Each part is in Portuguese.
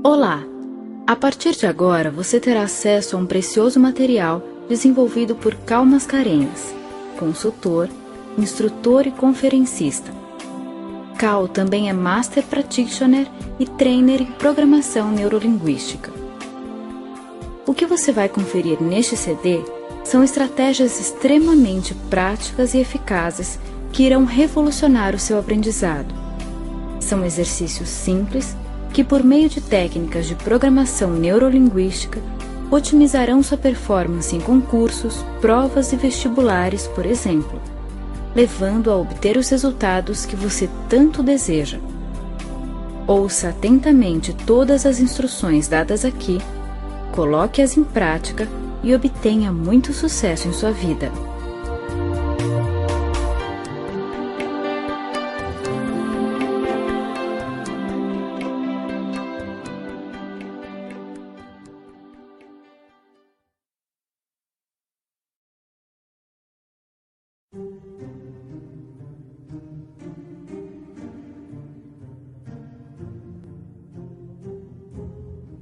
Olá! A partir de agora, você terá acesso a um precioso material desenvolvido por Cal Mascarenhas, consultor, instrutor e conferencista. Cal também é Master Practitioner e Trainer em Programação Neurolinguística. O que você vai conferir neste CD são estratégias extremamente práticas e eficazes que irão revolucionar o seu aprendizado. São exercícios simples que, por meio de técnicas de programação neurolinguística, otimizarão sua performance em concursos, provas e vestibulares, por exemplo, levando a obter os resultados que você tanto deseja. Ouça atentamente todas as instruções dadas aqui, coloque-as em prática e obtenha muito sucesso em sua vida.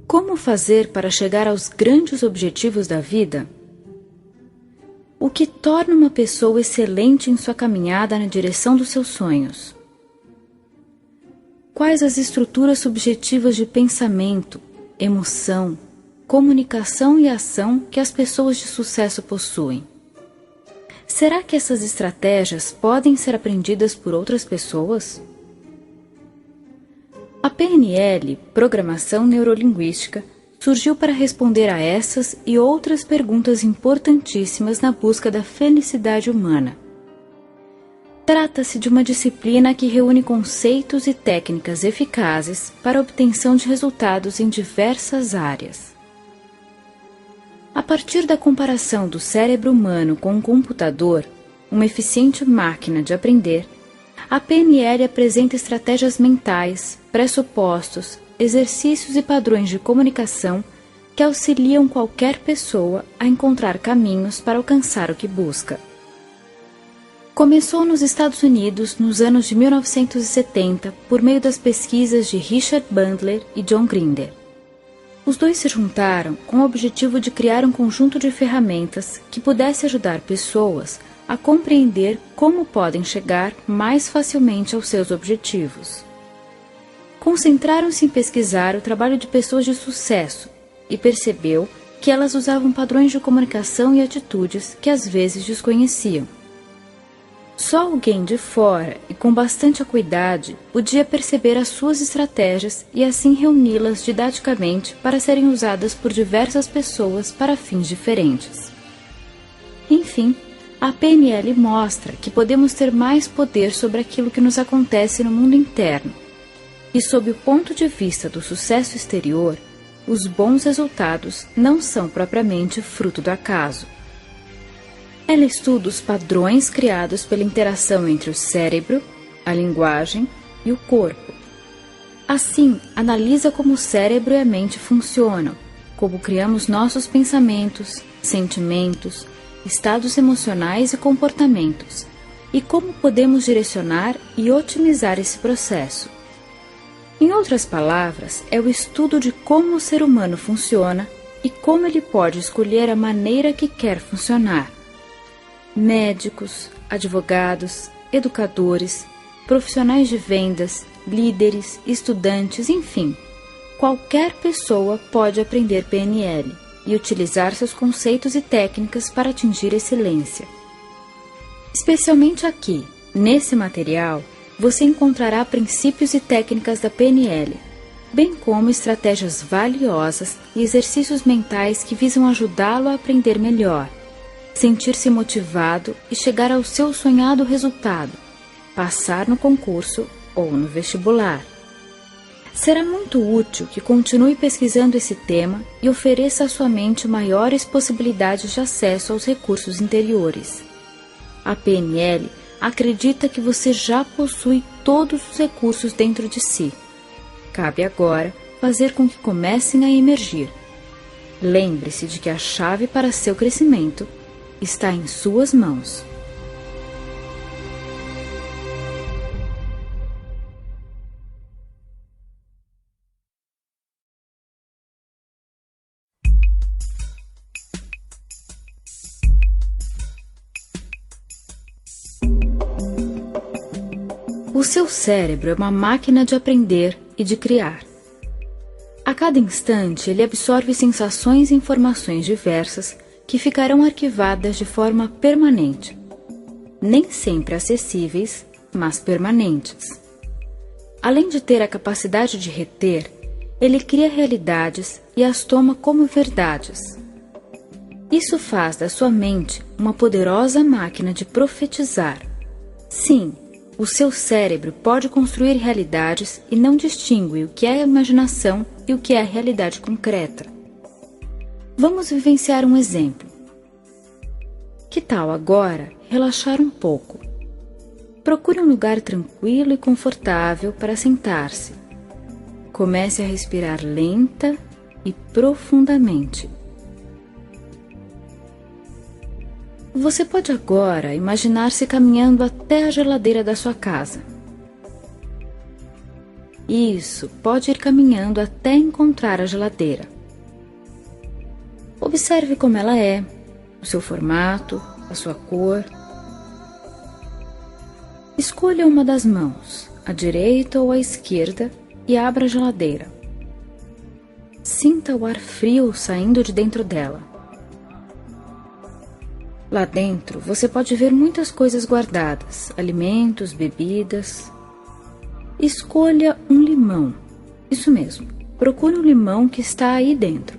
Como fazer para chegar aos grandes objetivos da vida? O que torna uma pessoa excelente em sua caminhada na direção dos seus sonhos? Quais as estruturas subjetivas de pensamento, emoção, comunicação e ação que as pessoas de sucesso possuem? Será que essas estratégias podem ser aprendidas por outras pessoas? A PNL, Programação Neurolinguística, surgiu para responder a essas e outras perguntas importantíssimas na busca da felicidade humana. Trata-se de uma disciplina que reúne conceitos e técnicas eficazes para a obtenção de resultados em diversas áreas. A partir da comparação do cérebro humano com um computador, uma eficiente máquina de aprender, a PNL apresenta estratégias mentais, pressupostos, exercícios e padrões de comunicação que auxiliam qualquer pessoa a encontrar caminhos para alcançar o que busca. Começou nos Estados Unidos nos anos de 1970 por meio das pesquisas de Richard Bandler e John Grinder. Os dois se juntaram com o objetivo de criar um conjunto de ferramentas que pudesse ajudar pessoas a compreender como podem chegar mais facilmente aos seus objetivos. Concentraram-se em pesquisar o trabalho de pessoas de sucesso e percebeu que elas usavam padrões de comunicação e atitudes que às vezes desconheciam. Só alguém de fora e com bastante acuidade podia perceber as suas estratégias e assim reuni-las didaticamente para serem usadas por diversas pessoas para fins diferentes. Enfim, a PNL mostra que podemos ter mais poder sobre aquilo que nos acontece no mundo interno. E sob o ponto de vista do sucesso exterior, os bons resultados não são propriamente fruto do acaso. Ela estuda os padrões criados pela interação entre o cérebro, a linguagem e o corpo. Assim, analisa como o cérebro e a mente funcionam, como criamos nossos pensamentos, sentimentos, estados emocionais e comportamentos, e como podemos direcionar e otimizar esse processo. Em outras palavras, é o estudo de como o ser humano funciona e como ele pode escolher a maneira que quer funcionar. Médicos, advogados, educadores, profissionais de vendas, líderes, estudantes, enfim, qualquer pessoa pode aprender PNL e utilizar seus conceitos e técnicas para atingir excelência. Especialmente aqui, nesse material, você encontrará princípios e técnicas da PNL, bem como estratégias valiosas e exercícios mentais que visam ajudá-lo a aprender melhor, sentir-se motivado e chegar ao seu sonhado resultado, passar no concurso ou no vestibular. Será muito útil que continue pesquisando esse tema e ofereça à sua mente maiores possibilidades de acesso aos recursos interiores. A PNL acredita que você já possui todos os recursos dentro de si. Cabe agora fazer com que comecem a emergir. Lembre-se de que a chave para seu crescimento está em suas mãos. O seu cérebro é uma máquina de aprender e de criar. A cada instante, ele absorve sensações e informações diversas que ficarão arquivadas de forma permanente. Nem sempre acessíveis, mas permanentes. Além de ter a capacidade de reter, ele cria realidades e as toma como verdades. Isso faz da sua mente uma poderosa máquina de profetizar. Sim, o seu cérebro pode construir realidades e não distingue o que é imaginação e o que é realidade concreta. Vamos vivenciar um exemplo. Que tal agora relaxar um pouco? Procure um lugar tranquilo e confortável para sentar-se. Comece a respirar lenta e profundamente. Você pode agora imaginar-se caminhando até a geladeira da sua casa. Isso, pode ir caminhando até encontrar a geladeira. Observe como ela é, o seu formato, a sua cor. Escolha uma das mãos, a direita ou a esquerda, e abra a geladeira. Sinta o ar frio saindo de dentro dela. Lá dentro você pode ver muitas coisas guardadas, alimentos, bebidas. Escolha um limão. Isso mesmo, procure um limão que está aí dentro.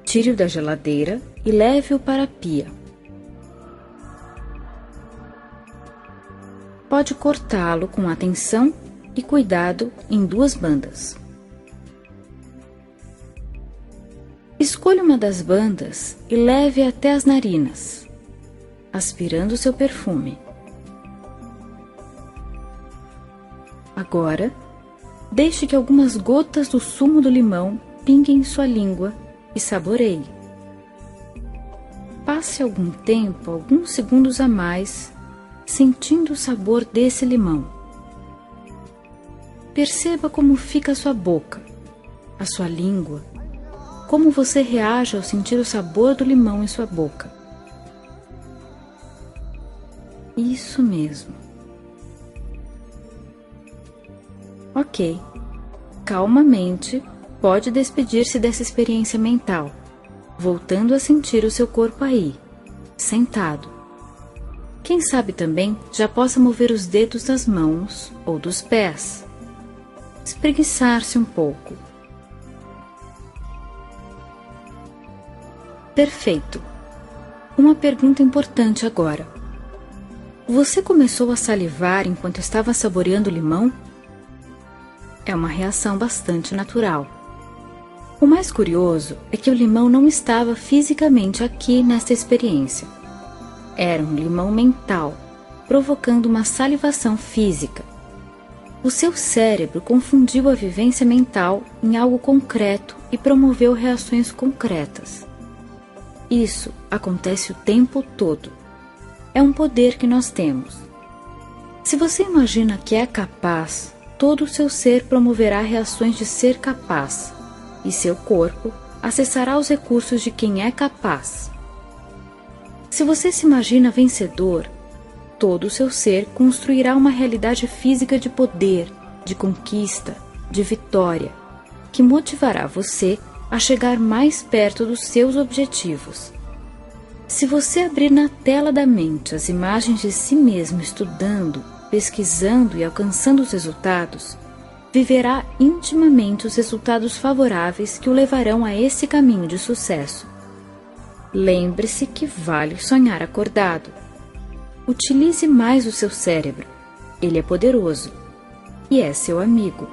Tire-o da geladeira e leve-o para a pia. Pode cortá-lo com atenção e cuidado em 2 bandas. Escolha uma das bandas e leve até as narinas, aspirando seu perfume. Agora, deixe que algumas gotas do sumo do limão pinguem em sua língua e saboreie. Passe algum tempo, alguns segundos a mais, sentindo o sabor desse limão. Perceba como fica a sua boca, a sua língua, como você reage ao sentir o sabor do limão em sua boca. Isso mesmo. Ok. Calmamente, pode despedir-se dessa experiência mental, voltando a sentir o seu corpo aí, sentado. Quem sabe também já possa mover os dedos das mãos ou dos pés. Espreguiçar-se um pouco. Perfeito. Uma pergunta importante agora. Você começou a salivar enquanto estava saboreando o limão? É uma reação bastante natural. O mais curioso é que o limão não estava fisicamente aqui nesta experiência. Era um limão mental, provocando uma salivação física. O seu cérebro confundiu a vivência mental em algo concreto e promoveu reações concretas. Isso acontece o tempo todo. É um poder que nós temos. Se você imagina que é capaz, todo o seu ser promoverá reações de ser capaz, e seu corpo acessará os recursos de quem é capaz. Se você se imagina vencedor, todo o seu ser construirá uma realidade física de poder, de conquista, de vitória, que motivará você a chegar mais perto dos seus objetivos. Se você abrir na tela da mente as imagens de si mesmo estudando, pesquisando e alcançando os resultados, viverá intimamente os resultados favoráveis que o levarão a esse caminho de sucesso. Lembre-se que vale sonhar acordado. Utilize mais o seu cérebro. Ele é poderoso e é seu amigo.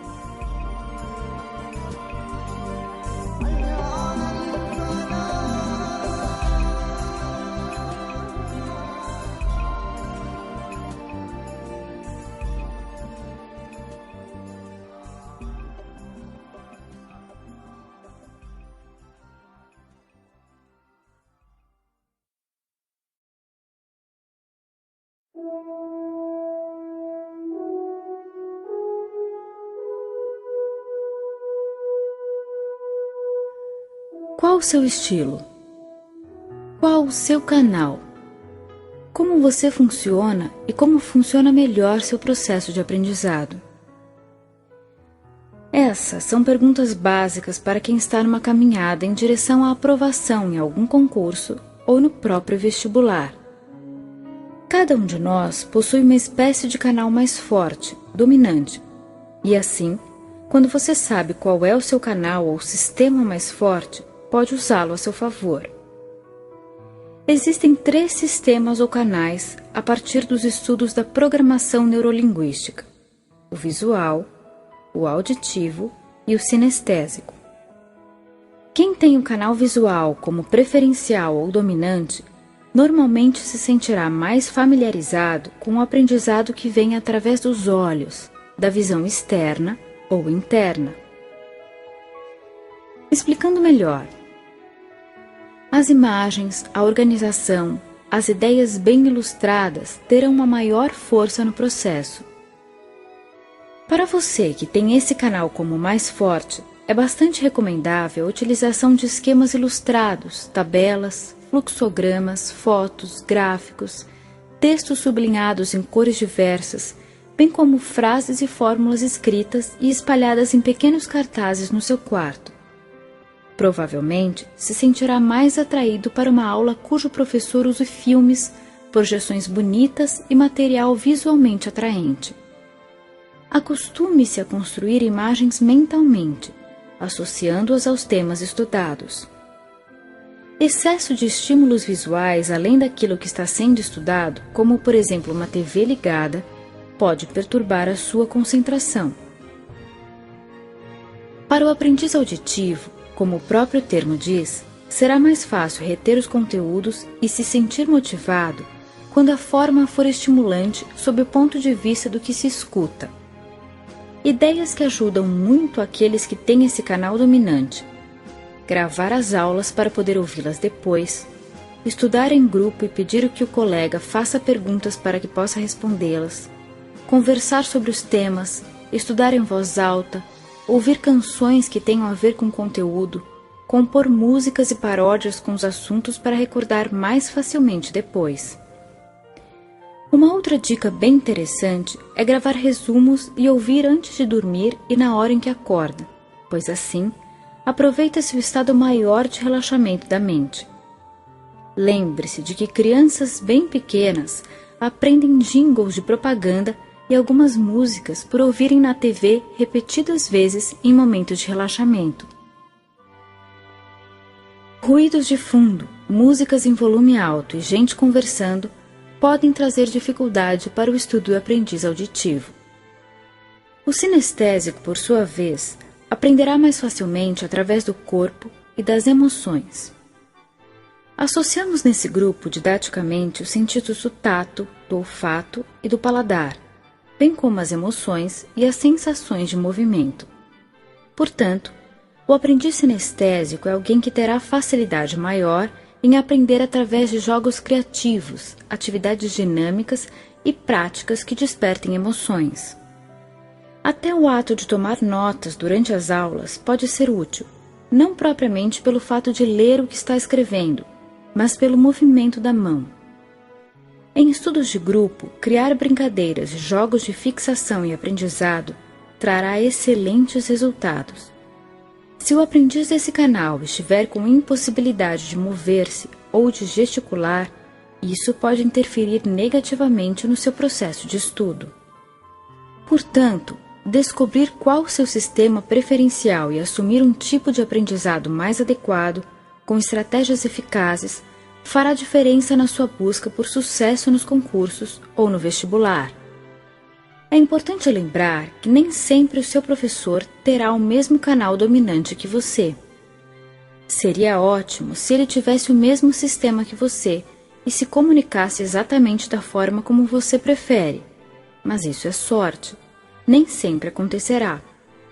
Qual o seu estilo? Qual o seu canal? Como você funciona e como funciona melhor seu processo de aprendizado? Essas são perguntas básicas para quem está numa caminhada em direção à aprovação em algum concurso ou no próprio vestibular. Cada um de nós possui uma espécie de canal mais forte, dominante, e assim, quando você sabe qual é o seu canal ou sistema mais forte, pode usá-lo a seu favor. Existem 3 sistemas ou canais a partir dos estudos da programação neurolinguística: o visual, o auditivo e o sinestésico. Quem tem o canal visual como preferencial ou dominante, normalmente se sentirá mais familiarizado com o aprendizado que vem através dos olhos, da visão externa ou interna. Explicando melhor, as imagens, a organização, as ideias bem ilustradas terão uma maior força no processo. Para você que tem esse canal como mais forte, é bastante recomendável a utilização de esquemas ilustrados, tabelas, fluxogramas, fotos, gráficos, textos sublinhados em cores diversas, bem como frases e fórmulas escritas e espalhadas em pequenos cartazes no seu quarto. Provavelmente se sentirá mais atraído para uma aula cujo professor use filmes, projeções bonitas e material visualmente atraente. Acostume-se a construir imagens mentalmente, associando-as aos temas estudados. Excesso de estímulos visuais além daquilo que está sendo estudado, como por exemplo uma TV ligada, pode perturbar a sua concentração. Para o aprendiz auditivo, como o próprio termo diz, será mais fácil reter os conteúdos e se sentir motivado quando a forma for estimulante sob o ponto de vista do que se escuta. Ideias que ajudam muito aqueles que têm esse canal dominante: gravar as aulas para poder ouvi-las depois, estudar em grupo e pedir que o colega faça perguntas para que possa respondê-las, conversar sobre os temas, estudar em voz alta, ouvir canções que tenham a ver com o conteúdo, compor músicas e paródias com os assuntos para recordar mais facilmente depois. Uma outra dica bem interessante é gravar resumos e ouvir antes de dormir e na hora em que acorda, pois assim aproveita-se o estado maior de relaxamento da mente. Lembre-se de que crianças bem pequenas aprendem jingles de propaganda e algumas músicas por ouvirem na TV repetidas vezes em momentos de relaxamento. Ruídos de fundo, músicas em volume alto e gente conversando podem trazer dificuldade para o estudo do aprendiz auditivo. O sinestésico, por sua vez, aprenderá mais facilmente através do corpo e das emoções. Associamos nesse grupo didaticamente os sentidos do tato, do olfato e do paladar, bem como as emoções e as sensações de movimento. Portanto, o aprendiz sinestésico é alguém que terá facilidade maior em aprender através de jogos criativos, atividades dinâmicas e práticas que despertem emoções. Até o ato de tomar notas durante as aulas pode ser útil, não propriamente pelo fato de ler o que está escrevendo, mas pelo movimento da mão. Em estudos de grupo, criar brincadeiras e jogos de fixação e aprendizado trará excelentes resultados. Se o aprendiz desse canal estiver com impossibilidade de mover-se ou de gesticular, isso pode interferir negativamente no seu processo de estudo. Portanto, descobrir qual o seu sistema preferencial e assumir um tipo de aprendizado mais adequado, com estratégias eficazes, fará diferença na sua busca por sucesso nos concursos ou no vestibular. É importante lembrar que nem sempre o seu professor terá o mesmo canal dominante que você. Seria ótimo se ele tivesse o mesmo sistema que você e se comunicasse exatamente da forma como você prefere, mas isso é sorte. Nem sempre acontecerá.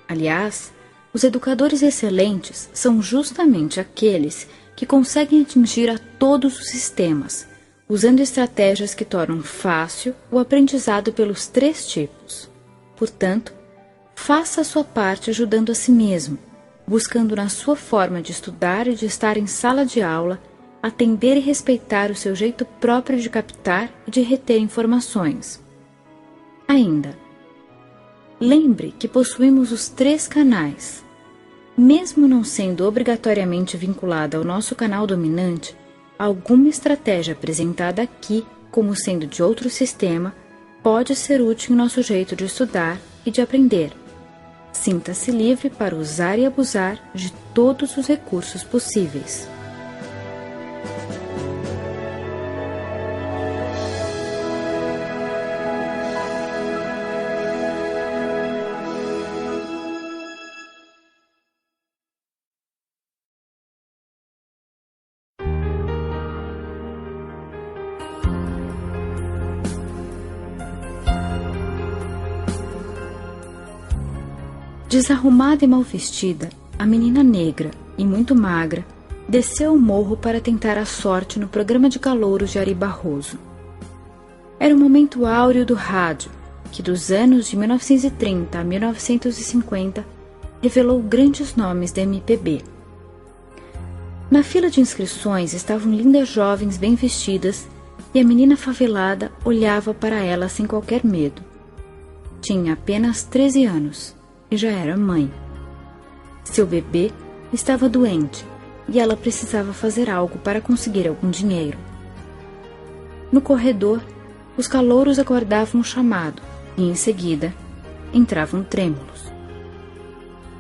Aliás, os educadores excelentes são justamente aqueles que conseguem atingir a todos os sistemas, usando estratégias que tornam fácil o aprendizado pelos 3 tipos. Portanto, faça a sua parte ajudando a si mesmo, buscando na sua forma de estudar e de estar em sala de aula atender e respeitar o seu jeito próprio de captar e de reter informações. Ainda, lembre que possuímos os 3 canais. Mesmo não sendo obrigatoriamente vinculada ao nosso canal dominante, alguma estratégia apresentada aqui, como sendo de outro sistema, pode ser útil em nosso jeito de estudar e de aprender. Sinta-se livre para usar e abusar de todos os recursos possíveis. Desarrumada e mal vestida, a menina negra e muito magra desceu o morro para tentar a sorte no programa de calouros de Ari Barroso. Era o momento áureo do rádio, que dos anos de 1930 a 1950 revelou grandes nomes da MPB. Na fila de inscrições estavam lindas jovens bem vestidas e a menina favelada olhava para ela sem qualquer medo. Tinha apenas 13 anos. E já era mãe. Seu bebê estava doente e ela precisava fazer algo para conseguir algum dinheiro. No corredor, os calouros aguardavam o chamado e, em seguida, entravam trêmulos.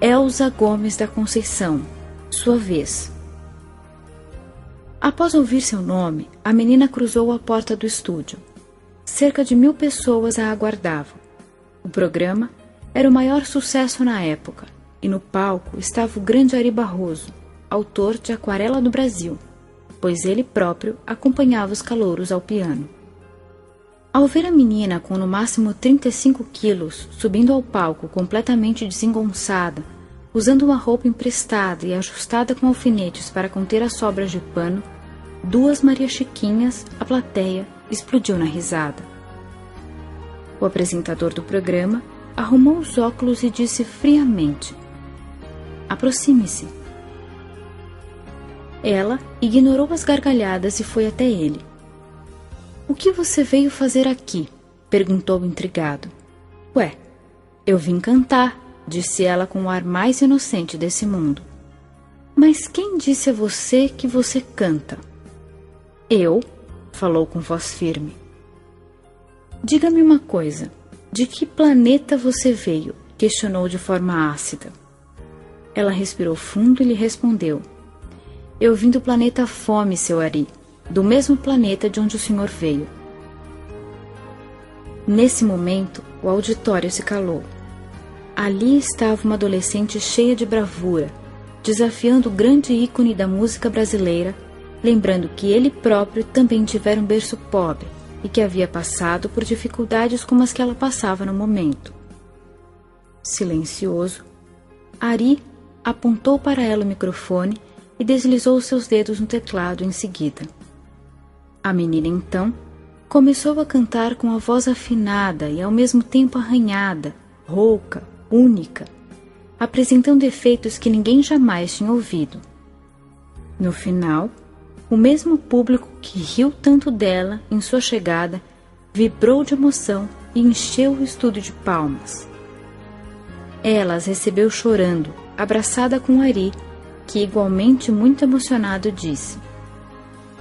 Elza Gomes da Conceição, sua vez. Após ouvir seu nome, a menina cruzou a porta do estúdio. Cerca de 1000 pessoas a aguardavam. O programa era o maior sucesso na época, e no palco estava o grande Ari Barroso, autor de Aquarela do Brasil, pois ele próprio acompanhava os calouros ao piano. Ao ver a menina com no máximo 35 quilos subindo ao palco completamente desengonçada, usando uma roupa emprestada e ajustada com alfinetes para conter as sobras de pano, 2 Maria Chiquinhas, a plateia, explodiu na risada. O apresentador do programa arrumou os óculos e disse friamente: "Aproxime-se." Ela ignorou as gargalhadas e foi até ele. "O que você veio fazer aqui?" perguntou intrigado. "Ué, eu vim cantar", disse ela com o ar mais inocente desse mundo. "Mas quem disse a você que você canta?" "Eu", falou com voz firme. "Diga-me uma coisa. De que planeta você veio?" questionou de forma ácida. Ela respirou fundo e lhe respondeu: "Eu vim do planeta Fome, seu Ari, do mesmo planeta de onde o senhor veio." Nesse momento, o auditório se calou. Ali estava uma adolescente cheia de bravura, desafiando o grande ícone da música brasileira, lembrando que ele próprio também tivera um berço pobre e que havia passado por dificuldades como as que ela passava no momento. Silencioso, Ari apontou para ela o microfone e deslizou seus dedos no teclado em seguida. A menina, então, começou a cantar com a voz afinada e ao mesmo tempo arranhada, rouca, única, apresentando efeitos que ninguém jamais tinha ouvido. No final, o mesmo público que riu tanto dela em sua chegada vibrou de emoção e encheu o estúdio de palmas. Ela as recebeu chorando, abraçada com Ari, que igualmente muito emocionado disse: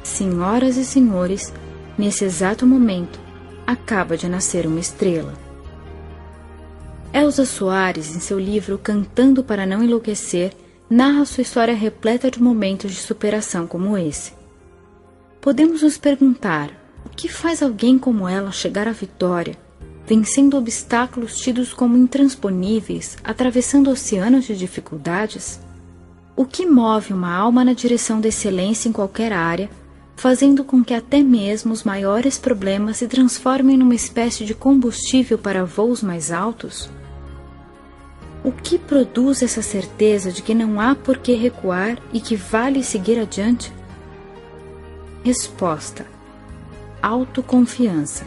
"Senhoras e senhores, nesse exato momento, acaba de nascer uma estrela." Elza Soares, em seu livro Cantando para Não Enlouquecer, narra sua história repleta de momentos de superação como esse. Podemos nos perguntar: o que faz alguém como ela chegar à vitória, vencendo obstáculos tidos como intransponíveis, atravessando oceanos de dificuldades? O que move uma alma na direção da excelência em qualquer área, fazendo com que até mesmo os maiores problemas se transformem numa espécie de combustível para voos mais altos? O que produz essa certeza de que não há por que recuar e que vale seguir adiante? Resposta: autoconfiança.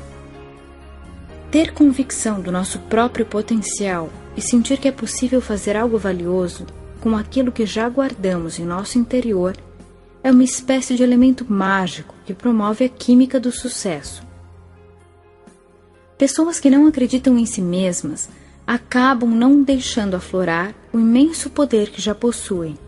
Ter convicção do nosso próprio potencial e sentir que é possível fazer algo valioso com aquilo que já guardamos em nosso interior é uma espécie de elemento mágico que promove a química do sucesso. Pessoas que não acreditam em si mesmas acabam não deixando aflorar o imenso poder que já possuem.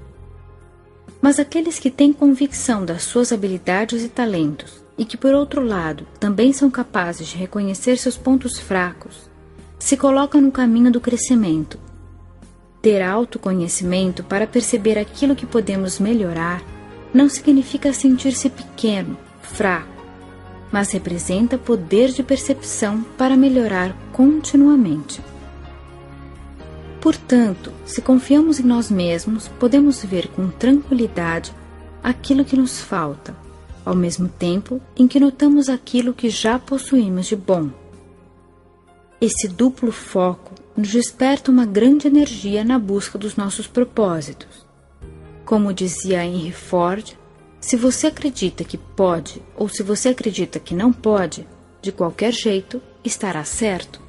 Mas aqueles que têm convicção das suas habilidades e talentos e que, por outro lado, também são capazes de reconhecer seus pontos fracos, se colocam no caminho do crescimento. Ter autoconhecimento para perceber aquilo que podemos melhorar não significa sentir-se pequeno, fraco, mas representa poder de percepção para melhorar continuamente. Portanto, se confiamos em nós mesmos, podemos ver com tranquilidade aquilo que nos falta, ao mesmo tempo em que notamos aquilo que já possuímos de bom. Esse duplo foco nos desperta uma grande energia na busca dos nossos propósitos. Como dizia Henry Ford, se você acredita que pode ou se você acredita que não pode, de qualquer jeito estará certo.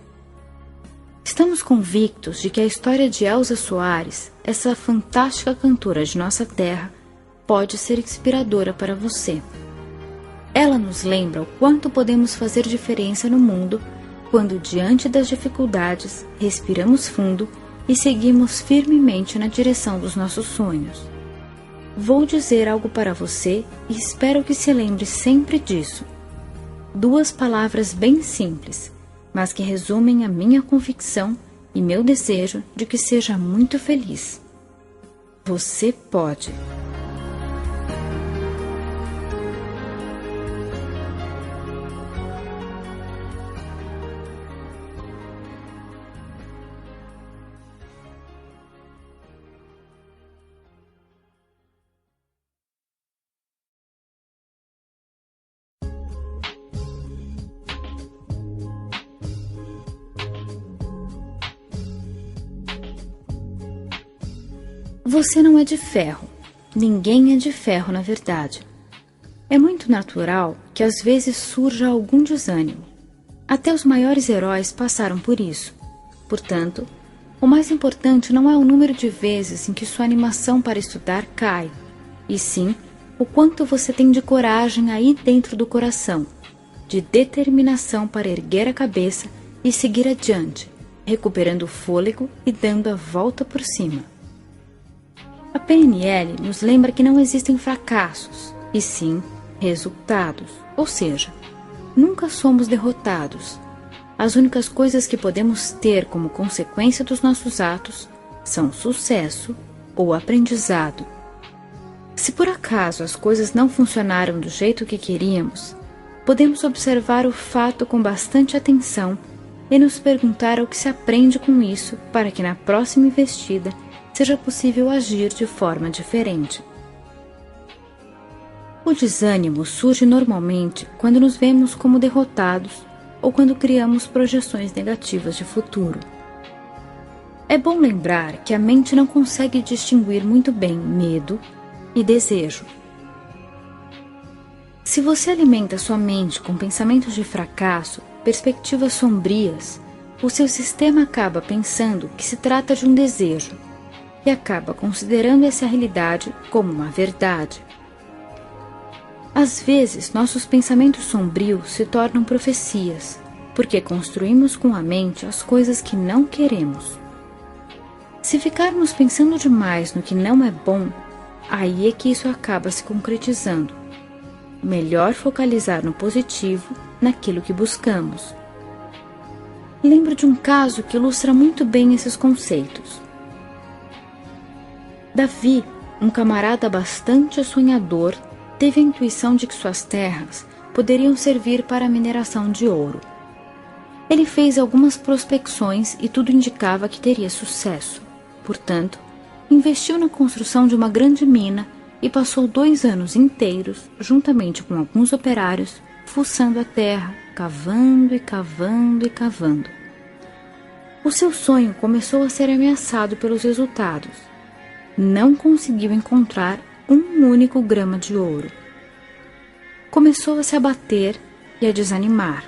Estamos convictos de que a história de Elza Soares, essa fantástica cantora de nossa terra, pode ser inspiradora para você. Ela nos lembra o quanto podemos fazer diferença no mundo quando, diante das dificuldades, respiramos fundo e seguimos firmemente na direção dos nossos sonhos. Vou dizer algo para você e espero que se lembre sempre disso. 2 palavras bem simples, mas que resumem a minha convicção e meu desejo de que seja muito feliz. Você pode. Você não é de ferro. Ninguém é de ferro, na verdade. É muito natural que às vezes surja algum desânimo. Até os maiores heróis passaram por isso. Portanto, o mais importante não é o número de vezes em que sua animação para estudar cai, e sim o quanto você tem de coragem aí dentro do coração, de determinação para erguer a cabeça e seguir adiante, recuperando o fôlego e dando a volta por cima. A PNL nos lembra que não existem fracassos, e sim resultados, ou seja, nunca somos derrotados. As únicas coisas que podemos ter como consequência dos nossos atos são sucesso ou aprendizado. Se por acaso as coisas não funcionaram do jeito que queríamos, podemos observar o fato com bastante atenção e nos perguntar o que se aprende com isso para que na próxima investida seja possível agir de forma diferente. O desânimo surge normalmente quando nos vemos como derrotados ou quando criamos projeções negativas de futuro. É bom lembrar que a mente não consegue distinguir muito bem medo e desejo. Se você alimenta sua mente com pensamentos de fracasso, perspectivas sombrias, o seu sistema acaba pensando que se trata de um desejo e acaba considerando essa realidade como uma verdade. Às vezes, nossos pensamentos sombrios se tornam profecias, porque construímos com a mente as coisas que não queremos. Se ficarmos pensando demais no que não é bom, aí é que isso acaba se concretizando. Melhor focalizar no positivo, naquilo que buscamos. Lembro de um caso que ilustra muito bem esses conceitos. Davi, um camarada bastante sonhador, teve a intuição de que suas terras poderiam servir para a mineração de ouro. Ele fez algumas prospecções e tudo indicava que teria sucesso. Portanto, investiu na construção de uma grande mina e passou 2 anos inteiros, juntamente com alguns operários, fuçando a terra, cavando e cavando e cavando. O seu sonho começou a ser ameaçado pelos resultados. Não conseguiu encontrar um único grama de ouro. Começou a se abater e a desanimar.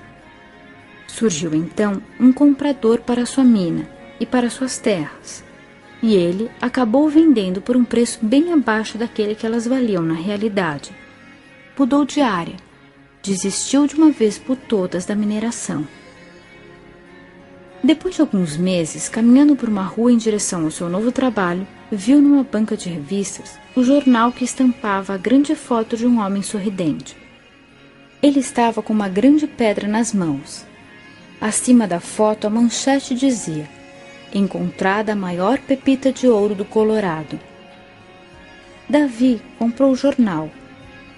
Surgiu então um comprador para sua mina e para suas terras. e ele acabou vendendo por um preço bem abaixo daquele que elas valiam na realidade. Mudou de área, desistiu de uma vez por todas da mineração. Depois de alguns meses, caminhando por uma rua em direção ao seu novo trabalho, viu numa banca de revistas o jornal que estampava a grande foto de um homem sorridente. Ele estava com uma grande pedra nas mãos. Acima da foto, a manchete dizia: encontrada a maior pepita de ouro do Colorado. Davi comprou o jornal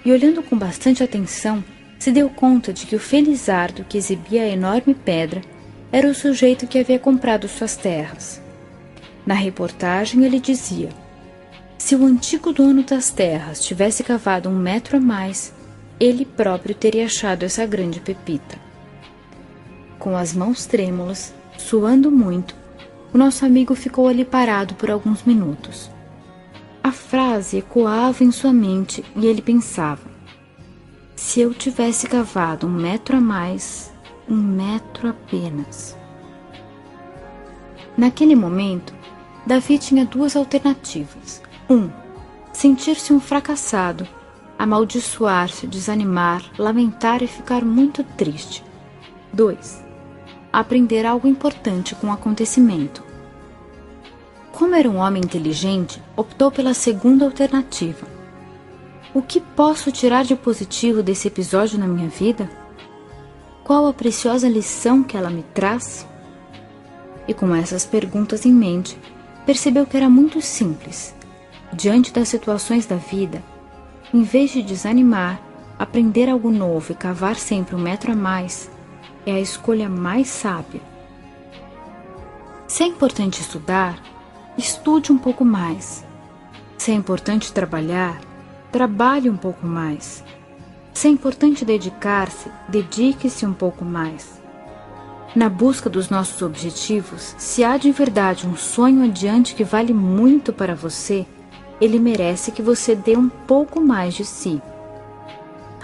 e, olhando com bastante atenção, se deu conta de que o felizardo que exibia a enorme pedra era o sujeito que havia comprado suas terras. Na reportagem ele dizia: se o antigo dono das terras tivesse cavado 1 metro a mais, ele próprio teria achado essa grande pepita. Com as mãos trêmulas, suando muito, o nosso amigo ficou ali parado por alguns minutos. A frase ecoava em sua mente e ele pensava: se eu tivesse cavado 1 metro a mais, 1 metro apenas. Naquele momento, Davi tinha 2 alternativas. 1. Sentir-se um fracassado, amaldiçoar-se, desanimar, lamentar e ficar muito triste. 2. Aprender algo importante com o acontecimento. Como era um homem inteligente, optou pela segunda alternativa. O que posso tirar de positivo desse episódio na minha vida? Qual a preciosa lição que ela me traz? E com essas perguntas em mente, percebeu que era muito simples. Diante das situações da vida, em vez de desanimar, aprender algo novo e cavar sempre 1 metro a mais é a escolha mais sábia. Se é importante estudar, estude um pouco mais. Se é importante trabalhar, trabalhe um pouco mais. Se é importante dedicar-se, dedique-se um pouco mais. Na busca dos nossos objetivos, se há de verdade um sonho adiante que vale muito para você, ele merece que você dê um pouco mais de si.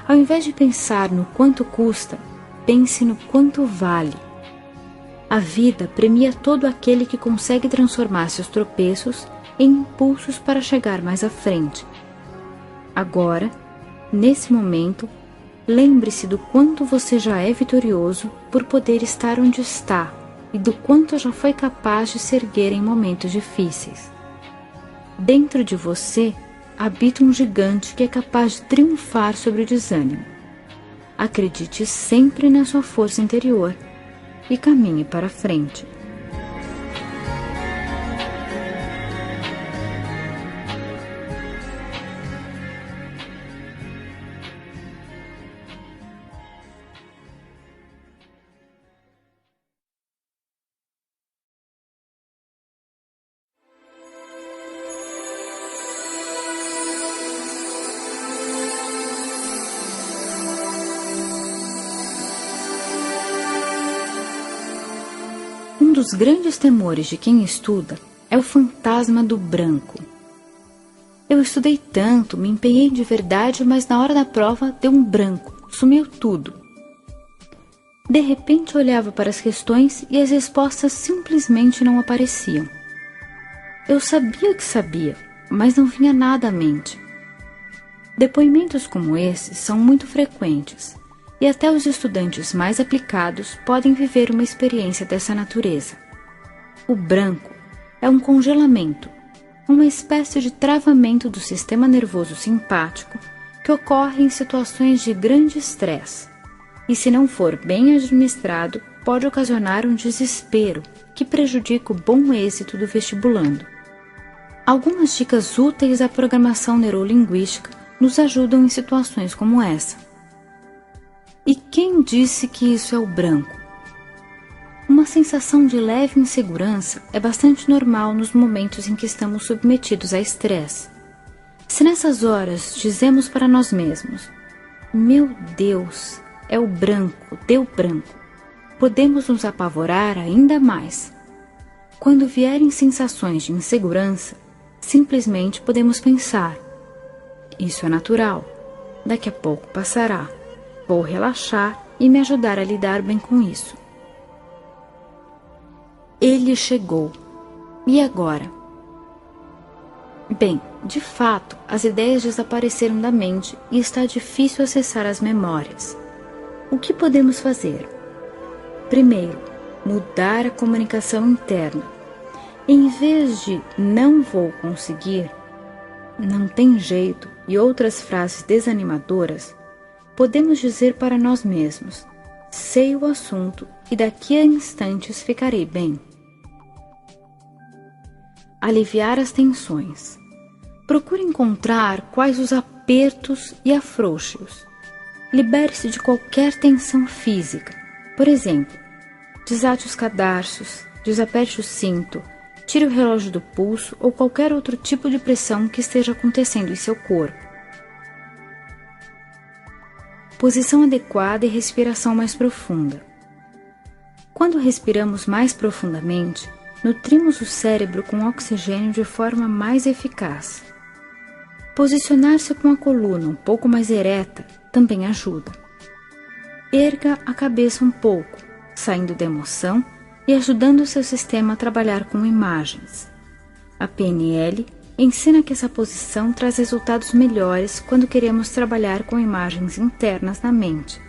Ao invés de pensar no quanto custa, pense no quanto vale. A vida premia todo aquele que consegue transformar seus tropeços em impulsos para chegar mais à frente. Agora, nesse momento, lembre-se do quanto você já é vitorioso por poder estar onde está e do quanto já foi capaz de se erguer em momentos difíceis. Dentro de você habita um gigante que é capaz de triunfar sobre o desânimo. Acredite sempre na sua força interior e caminhe para frente. Um dos grandes temores de quem estuda é o fantasma do branco. Eu estudei tanto, me empenhei de verdade, mas na hora da prova deu um branco, sumiu tudo. De repente olhava para as questões e as respostas simplesmente não apareciam. Eu sabia que sabia, mas não vinha nada à mente. Depoimentos como esses são muito frequentes. E até os estudantes mais aplicados podem viver uma experiência dessa natureza. O branco é um congelamento, uma espécie de travamento do sistema nervoso simpático que ocorre em situações de grande estresse e, se não for bem administrado, pode ocasionar um desespero que prejudica o bom êxito do vestibulando. Algumas dicas úteis à programação neurolinguística nos ajudam em situações como essa. E quem disse que isso é o branco? Uma sensação de leve insegurança é bastante normal nos momentos em que estamos submetidos a estresse. Se nessas horas dizemos para nós mesmos: meu Deus, é o branco, deu branco, podemos nos apavorar ainda mais. Quando vierem sensações de insegurança, simplesmente podemos pensar: isso é natural, daqui a pouco passará. Vou relaxar e me ajudar a lidar bem com isso. Ele chegou. E agora? Bem, de fato, as ideias desapareceram da mente e está difícil acessar as memórias. O que podemos fazer? Primeiro, mudar a comunicação interna. Em vez de "não vou conseguir", "não tem jeito" e outras frases desanimadoras, podemos dizer para nós mesmos: "sei o assunto e daqui a instantes ficarei bem". Aliviar as tensões. Procure encontrar quais os apertos e afrouxos. Libere-se de qualquer tensão física. Por exemplo, desate os cadarços, desaperte o cinto, tire o relógio do pulso ou qualquer outro tipo de pressão que esteja acontecendo em seu corpo. Posição adequada e respiração mais profunda. Quando respiramos mais profundamente, nutrimos o cérebro com oxigênio de forma mais eficaz. Posicionar-se com a coluna um pouco mais ereta também ajuda. Erga a cabeça um pouco, saindo da emoção e ajudando o seu sistema a trabalhar com imagens. A PNL ensina que essa posição traz resultados melhores quando queremos trabalhar com imagens internas na mente.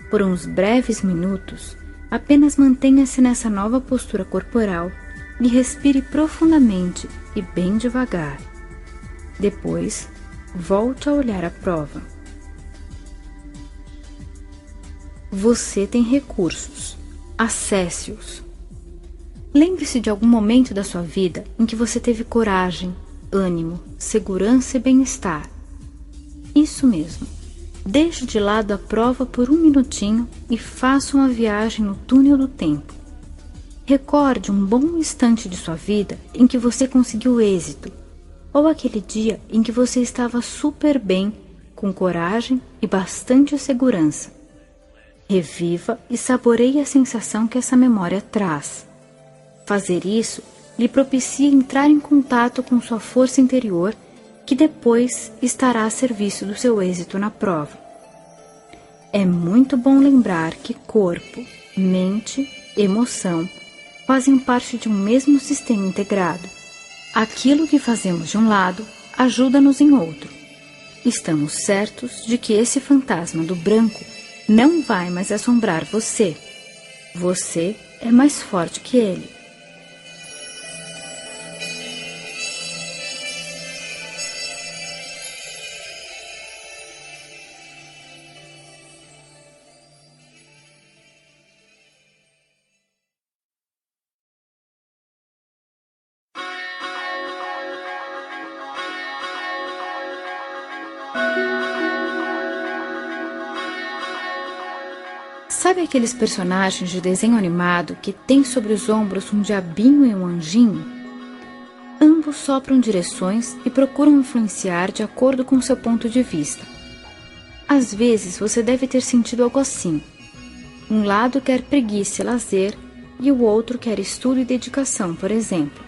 Por uns breves minutos, apenas mantenha-se nessa nova postura corporal e respire profundamente e bem devagar. Depois, volte a olhar a prova. Você tem recursos. Acesse-os. Lembre-se de algum momento da sua vida em que você teve coragem, ânimo, segurança e bem-estar. Isso mesmo. Deixe de lado a prova por um minutinho e faça uma viagem no túnel do tempo. Recorde um bom instante de sua vida em que você conseguiu êxito, ou aquele dia em que você estava super bem, com coragem e bastante segurança. Reviva e saboreie a sensação que essa memória traz. Fazer isso lhe propicia entrar em contato com sua força interior, que depois estará a serviço do seu êxito na prova. É muito bom lembrar que corpo, mente, emoção fazem parte de um mesmo sistema integrado. Aquilo que fazemos de um lado ajuda-nos em outro. Estamos certos de que esse fantasma do branco não vai mais assombrar você. Você é mais forte que ele. Sabe aqueles personagens de desenho animado que têm sobre os ombros um diabinho e um anjinho? Ambos sopram direções e procuram influenciar de acordo com seu ponto de vista. Às vezes você deve ter sentido algo assim. Um lado quer preguiça e lazer e o outro quer estudo e dedicação, por exemplo.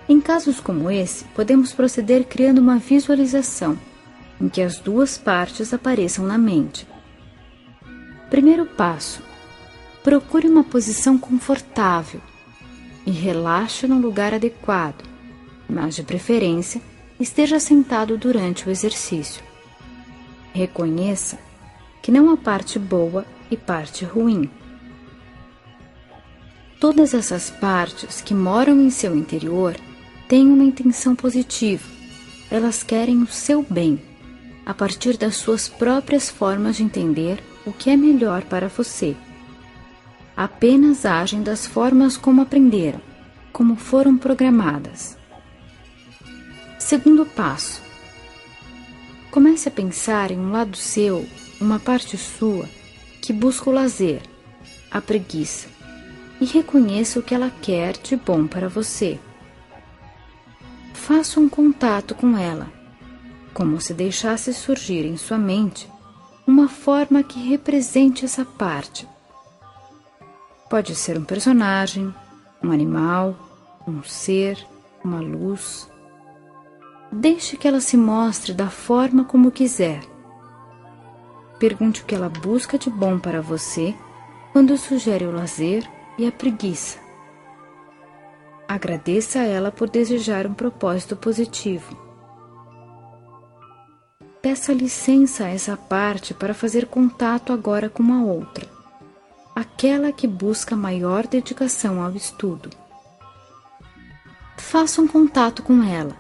Em casos como esse, podemos proceder criando uma visualização em que as duas partes apareçam na mente. Primeiro passo: procure uma posição confortável e relaxe no lugar adequado, mas de preferência esteja sentado durante o exercício. Reconheça que não há parte boa e parte ruim. Todas essas partes que moram em seu interior têm uma intenção positiva. Elas querem o seu bem, a partir das suas próprias formas de entender o que é melhor para você. Apenas agem das formas como aprenderam, como foram programadas. Segundo passo: comece a pensar em um lado seu, uma parte sua, que busca o lazer, a preguiça, e reconheça o que ela quer de bom para você. Faça um contato com ela, como se deixasse surgir em sua mente uma forma que represente essa parte. Pode ser um personagem, um animal, um ser, uma luz. Deixe que ela se mostre da forma como quiser. Pergunte o que ela busca de bom para você quando sugere o lazer e a preguiça. Agradeça a ela por desejar um propósito positivo. Peça licença a essa parte para fazer contato agora com uma outra, aquela que busca maior dedicação ao estudo. Faça um contato com ela.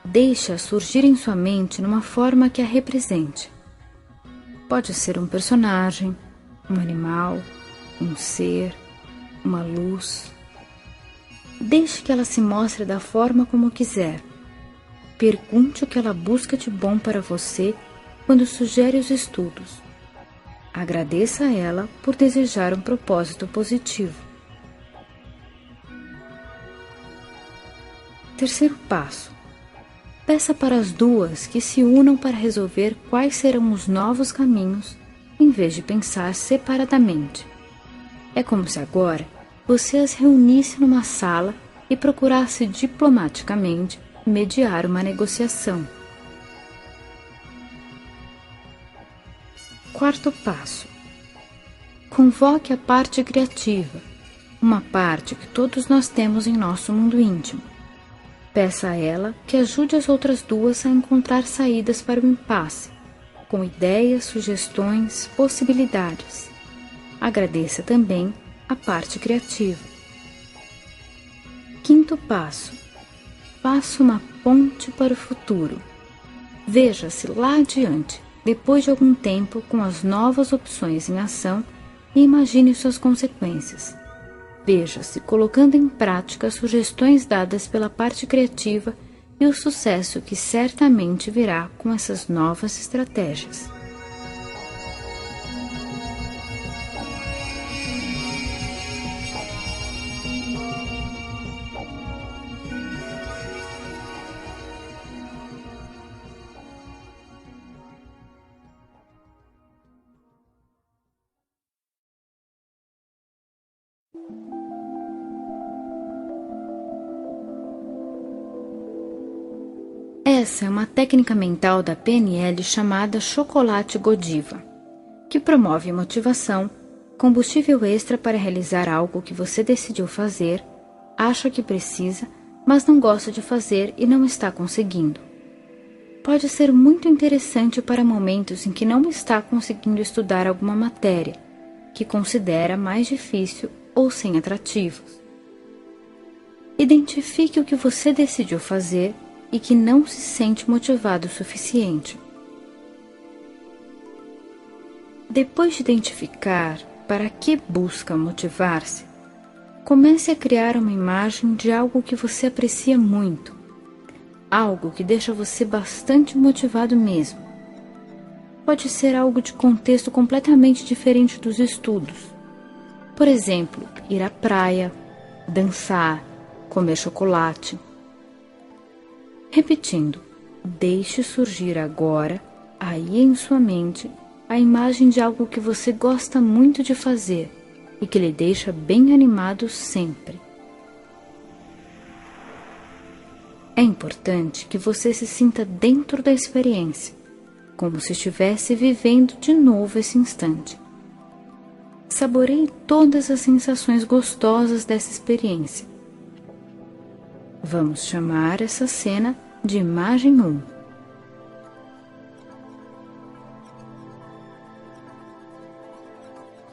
Deixe-a surgir em sua mente numa forma que a represente. Pode ser um personagem, um animal, um ser, uma luz. Deixe que ela se mostre da forma como quiser. Pergunte o que ela busca de bom para você quando sugere os estudos. Agradeça a ela por desejar um propósito positivo. Terceiro passo. Peça para as duas que se unam para resolver quais serão os novos caminhos, em vez de pensar separadamente. É como se agora você as reunisse numa sala e procurasse diplomaticamente mediar uma negociação. Quarto passo. Convoque a parte criativa, uma parte que todos nós temos em nosso mundo íntimo. Peça a ela que ajude as outras duas a encontrar saídas para o impasse, com ideias, sugestões, possibilidades. Agradeça também a parte criativa. Quinto passo. Faça uma ponte para o futuro. Veja-se lá adiante, depois de algum tempo, com as novas opções em ação e imagine suas consequências. Veja-se colocando em prática as sugestões dadas pela parte criativa e o sucesso que certamente virá com essas novas estratégias. Essa é uma técnica mental da PNL chamada chocolate Godiva, que promove motivação, combustível extra para realizar algo que você decidiu fazer, acha que precisa, mas não gosta de fazer e não está conseguindo. Pode ser muito interessante para momentos em que não está conseguindo estudar alguma matéria, que considera mais difícil ou sem atrativos. Identifique o que você decidiu fazer e que não se sente motivado o suficiente. Depois de identificar para que busca motivar-se, comece a criar uma imagem de algo que você aprecia muito, algo que deixa você bastante motivado mesmo. Pode ser algo de contexto completamente diferente dos estudos. Por exemplo, ir à praia, dançar, comer chocolate. Repetindo, deixe surgir agora, aí em sua mente, a imagem de algo que você gosta muito de fazer e que lhe deixa bem animado sempre. É importante que você se sinta dentro da experiência, como se estivesse vivendo de novo esse instante. Saboreie todas as sensações gostosas dessa experiência. Vamos chamar essa cena de imagem 1.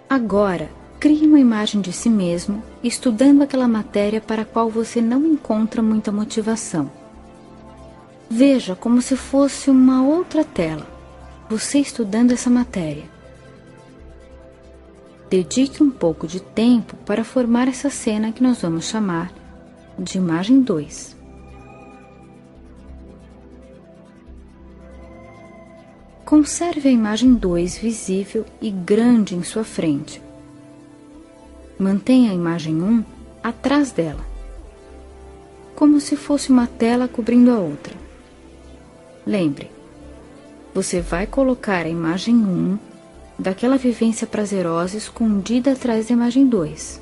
Agora, crie uma imagem de si mesmo, estudando aquela matéria para a qual você não encontra muita motivação. Veja como se fosse uma outra tela, você estudando essa matéria. Dedique um pouco de tempo para formar essa cena que nós vamos chamar de imagem 2. Conserve a imagem 2 visível e grande em sua frente. Mantenha a imagem 1 atrás dela, como se fosse uma tela cobrindo a outra. Lembre, você vai colocar a imagem 1 daquela vivência prazerosa escondida atrás da imagem 2.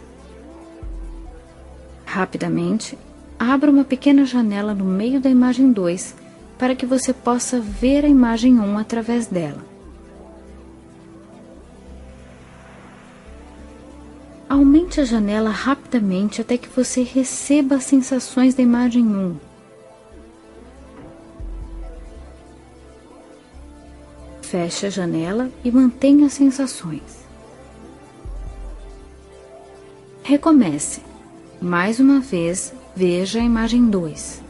Rapidamente, abra uma pequena janela no meio da imagem 2 para que você possa ver a imagem 1 através dela. Aumente a janela rapidamente até que você receba as sensações da imagem 1. Feche a janela e mantenha as sensações. Recomece. Mais uma vez, veja a imagem 2.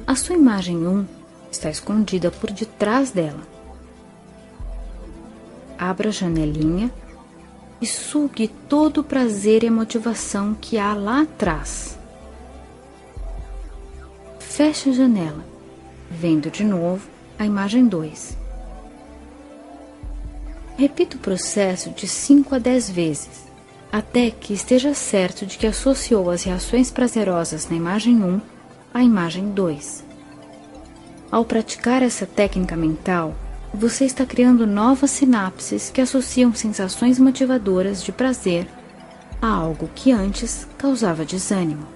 A sua imagem 1 está escondida por detrás dela. Abra a janelinha e sugue todo o prazer e a motivação que há lá atrás. Feche a janela, vendo de novo a imagem 2. Repita o processo de 5 a 10 vezes, até que esteja certo de que associou as reações prazerosas na imagem 1 à imagem 2. Ao praticar essa técnica mental, você está criando novas sinapses que associam sensações motivadoras de prazer a algo que antes causava desânimo.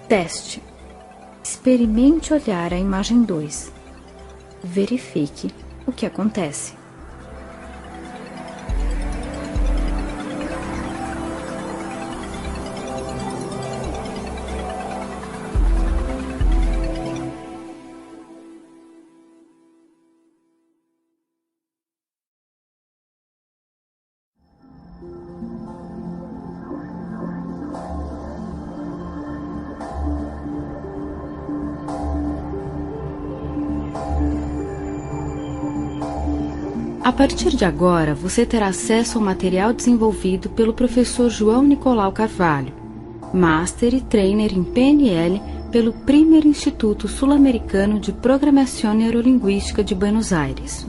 Teste. Experimente olhar a imagem 2. Verifique o que acontece. A partir de agora, você terá acesso ao material desenvolvido pelo professor João Nicolau Carvalho, Master e Trainer em PNL pelo Primer Instituto Sul-Americano de Programação Neurolinguística de Buenos Aires.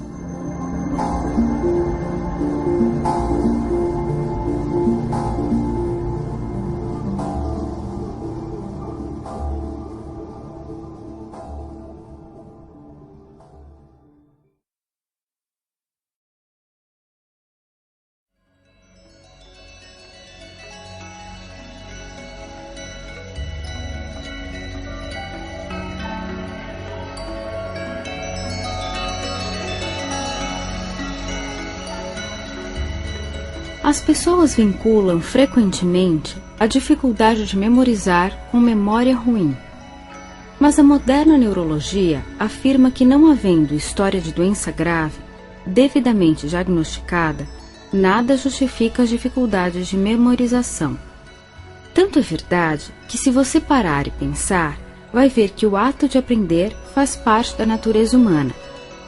As pessoas vinculam frequentemente a dificuldade de memorizar com memória ruim. Mas a moderna neurologia afirma que, não havendo história de doença grave, devidamente diagnosticada, nada justifica as dificuldades de memorização. Tanto é verdade que, se você parar e pensar, vai ver que o ato de aprender faz parte da natureza humana.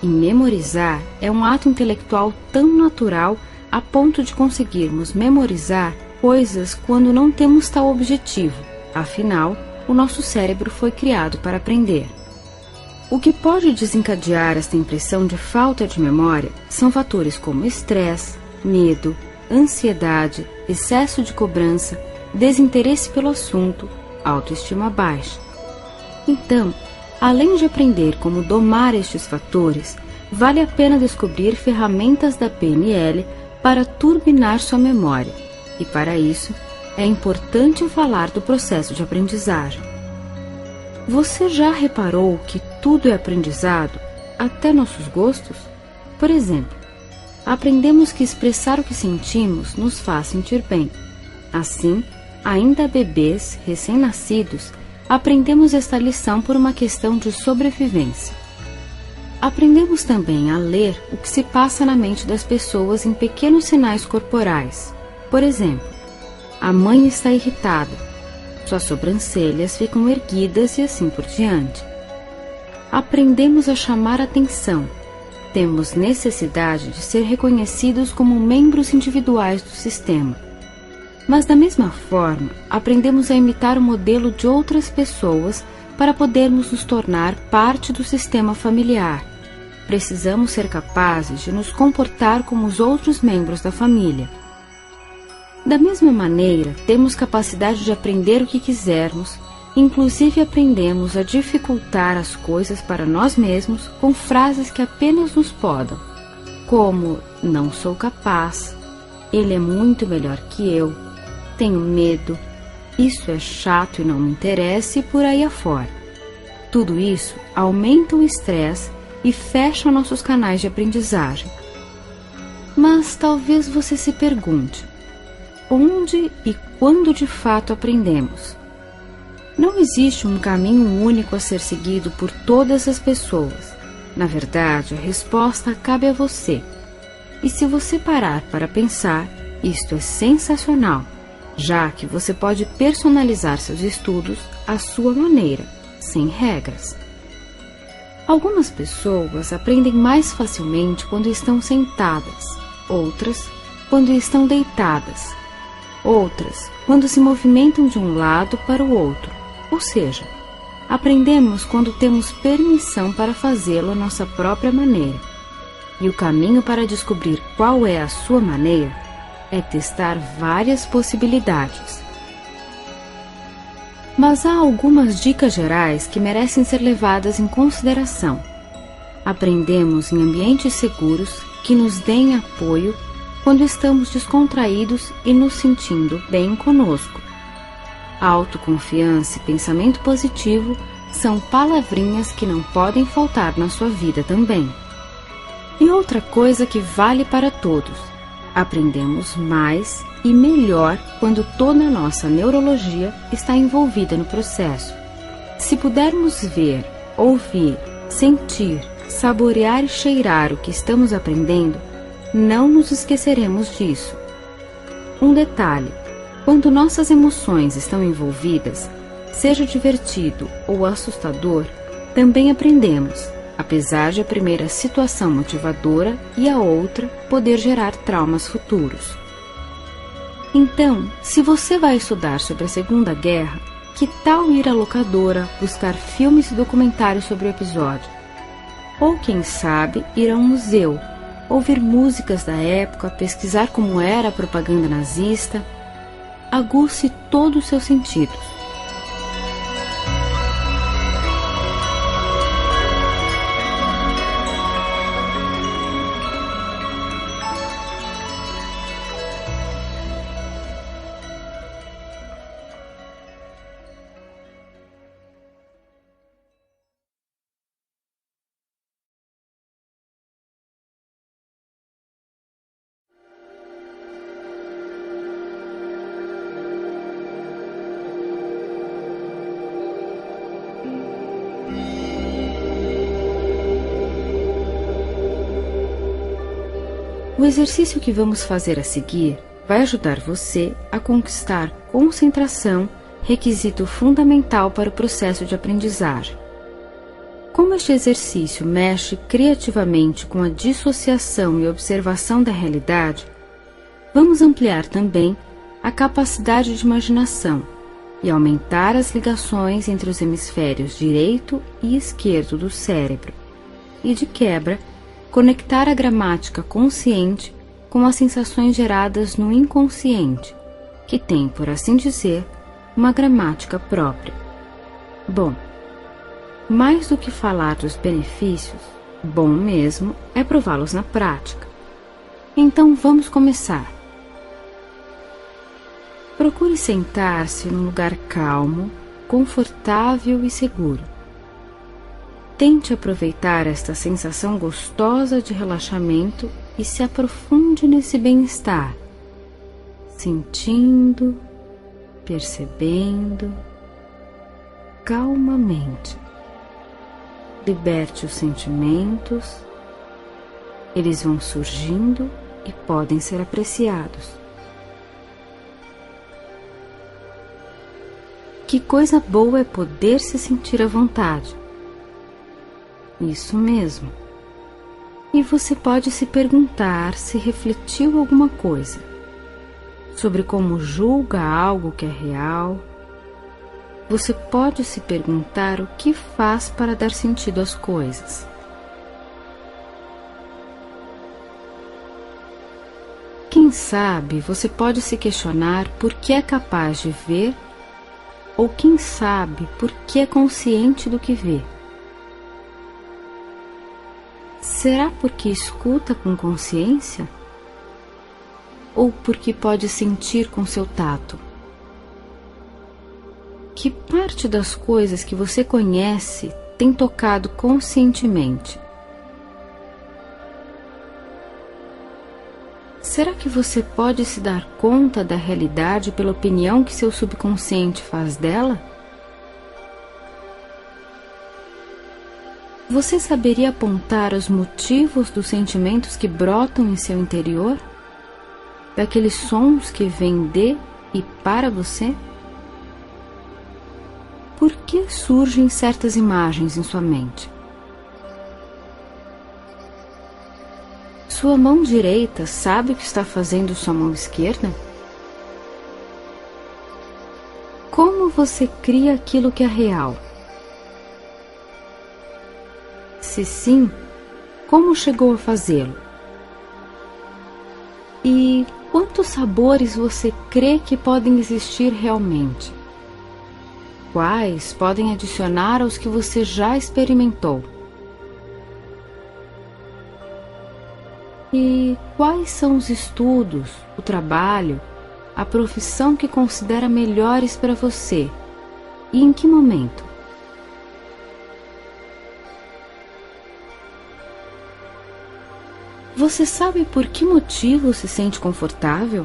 E memorizar é um ato intelectual tão natural a ponto de conseguirmos memorizar coisas quando não temos tal objetivo. Afinal, o nosso cérebro foi criado para aprender. O que pode desencadear esta impressão de falta de memória são fatores como estresse, medo, ansiedade, excesso de cobrança, desinteresse pelo assunto, autoestima baixa. Então, além de aprender como domar estes fatores, vale a pena descobrir ferramentas da PNL para turbinar sua memória, e para isso é importante falar do processo de aprendizagem. Você já reparou que tudo é aprendizado, até nossos gostos? Por exemplo, aprendemos que expressar o que sentimos nos faz sentir bem. Assim, ainda bebês recém-nascidos, aprendemos esta lição por uma questão de sobrevivência. Aprendemos também a ler o que se passa na mente das pessoas em pequenos sinais corporais. Por exemplo, a mãe está irritada, suas sobrancelhas ficam erguidas e assim por diante. Aprendemos a chamar atenção. Temos necessidade de ser reconhecidos como membros individuais do sistema. Mas, da mesma forma, aprendemos a imitar o modelo de outras pessoas para podermos nos tornar parte do sistema familiar. Precisamos ser capazes de nos comportar como os outros membros da família. Da mesma maneira, temos capacidade de aprender o que quisermos, inclusive aprendemos a dificultar as coisas para nós mesmos com frases que apenas nos podam, como não sou capaz, ele é muito melhor que eu, tenho medo, isso é chato e não me interessa e por aí afora. Tudo isso aumenta o estresse e fecha nossos canais de aprendizagem. Mas talvez você se pergunte: onde e quando de fato aprendemos? Não existe um caminho único a ser seguido por todas as pessoas. Na verdade, a resposta cabe a você. E se você parar para pensar, isto é sensacional, já que você pode personalizar seus estudos à sua maneira, sem regras. Algumas pessoas aprendem mais facilmente quando estão sentadas, outras quando estão deitadas, outras quando se movimentam de um lado para o outro, ou seja, aprendemos quando temos permissão para fazê-lo à nossa própria maneira. E o caminho para descobrir qual é a sua maneira é testar várias possibilidades. Mas há algumas dicas gerais que merecem ser levadas em consideração. Aprendemos em ambientes seguros que nos deem apoio quando estamos descontraídos e nos sentindo bem conosco. Autoconfiança e pensamento positivo são palavrinhas que não podem faltar na sua vida também. E outra coisa que vale para todos: aprendemos mais e melhor quando toda a nossa neurologia está envolvida no processo. Se pudermos ver, ouvir, sentir, saborear e cheirar o que estamos aprendendo, não nos esqueceremos disso. Um detalhe: quando nossas emoções estão envolvidas, seja divertido ou assustador, também aprendemos, apesar de a primeira situação motivadora e a outra poder gerar traumas futuros. Então, se você vai estudar sobre a Segunda Guerra, que tal ir à locadora buscar filmes e documentários sobre o episódio? Ou quem sabe ir a um museu, ouvir músicas da época, pesquisar como era a propaganda nazista? Aguce todos os seus sentidos. O exercício que vamos fazer a seguir vai ajudar você a conquistar concentração, requisito fundamental para o processo de aprendizagem. Como este exercício mexe criativamente com a dissociação e observação da realidade, vamos ampliar também a capacidade de imaginação e aumentar as ligações entre os hemisférios direito e esquerdo do cérebro, e de quebra, conectar a gramática consciente com as sensações geradas no inconsciente, que tem, por assim dizer, uma gramática própria. Bom, mais do que falar dos benefícios, bom mesmo é prová-los na prática. Então vamos começar. Procure sentar-se num lugar calmo, confortável e seguro. Tente aproveitar esta sensação gostosa de relaxamento e se aprofunde nesse bem-estar, sentindo, percebendo, calmamente. Liberte os sentimentos, eles vão surgindo e podem ser apreciados. Que coisa boa é poder se sentir à vontade. Isso mesmo. E você pode se perguntar se refletiu alguma coisa sobre como julga algo que é real. Você pode se perguntar o que faz para dar sentido às coisas. Quem sabe você pode se questionar por que é capaz de ver, ou quem sabe por que é consciente do que vê. Será porque escuta com consciência? Ou porque pode sentir com seu tato? Que parte das coisas que você conhece tem tocado conscientemente? Será que você pode se dar conta da realidade pela opinião que seu subconsciente faz dela? Você saberia apontar os motivos dos sentimentos que brotam em seu interior? Daqueles sons que vêm de e para você? Por que surgem certas imagens em sua mente? Sua mão direita sabe o que está fazendo sua mão esquerda? Como você cria aquilo que é real? Se sim, como chegou a fazê-lo? E quantos sabores você crê que podem existir realmente? Quais podem adicionar aos que você já experimentou? E quais são os estudos, o trabalho, a profissão que considera melhores para você? E em que momento? Você sabe por que motivo se sente confortável?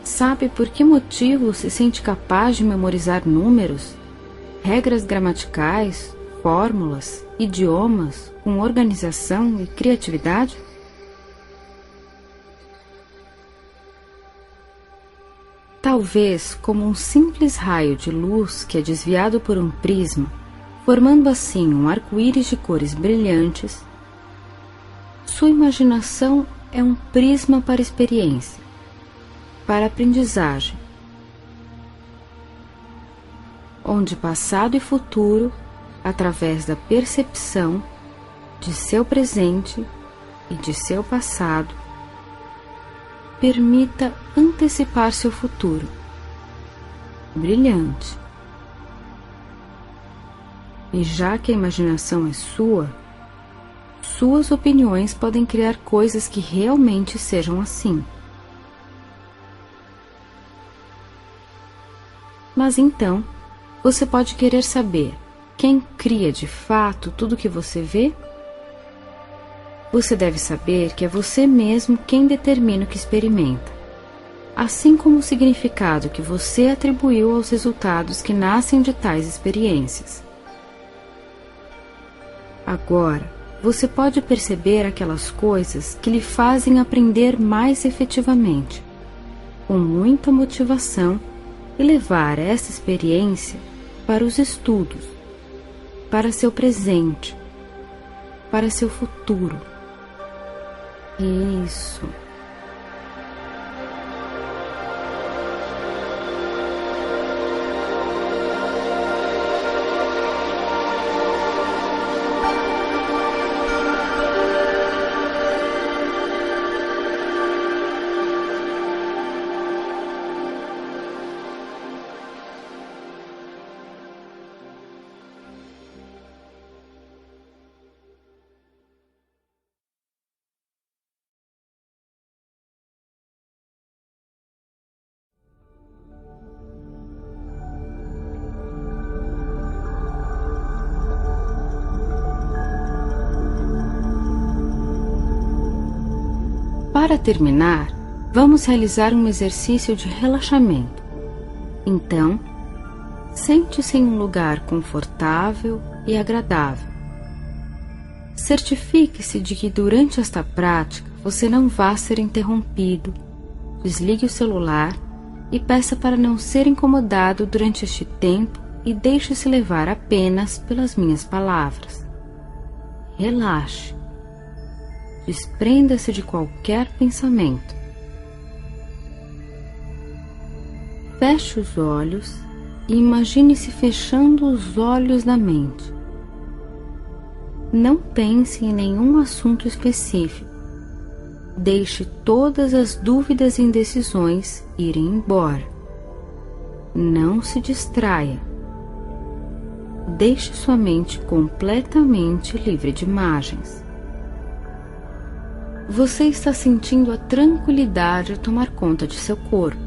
Sabe por que motivo se sente capaz de memorizar números, regras gramaticais, fórmulas, idiomas, com organização e criatividade? Talvez como um simples raio de luz que é desviado por um prisma, formando assim um arco-íris de cores brilhantes, sua imaginação é um prisma para experiência, para aprendizagem, onde passado e futuro, através da percepção de seu presente e de seu passado, permita antecipar seu futuro, brilhante. E já que a imaginação é sua, suas opiniões podem criar coisas que realmente sejam assim. Mas então, você pode querer saber quem cria de fato tudo que você vê? Você deve saber que é você mesmo quem determina o que experimenta, assim como o significado que você atribuiu aos resultados que nascem de tais experiências. Agora, você pode perceber aquelas coisas que lhe fazem aprender mais efetivamente, com muita motivação, e levar essa experiência para os estudos, para seu presente, para seu futuro. Isso. Para terminar, vamos realizar um exercício de relaxamento. Então, sente-se em um lugar confortável e agradável. Certifique-se de que durante esta prática você não vá ser interrompido. Desligue o celular e peça para não ser incomodado durante este tempo e deixe-se levar apenas pelas minhas palavras. Relaxe. Desprenda-se de qualquer pensamento. Feche os olhos e imagine-se fechando os olhos da mente. Não pense em nenhum assunto específico. Deixe todas as dúvidas e indecisões irem embora. Não se distraia. Deixe sua mente completamente livre de imagens. Você está sentindo a tranquilidade tomar conta de seu corpo.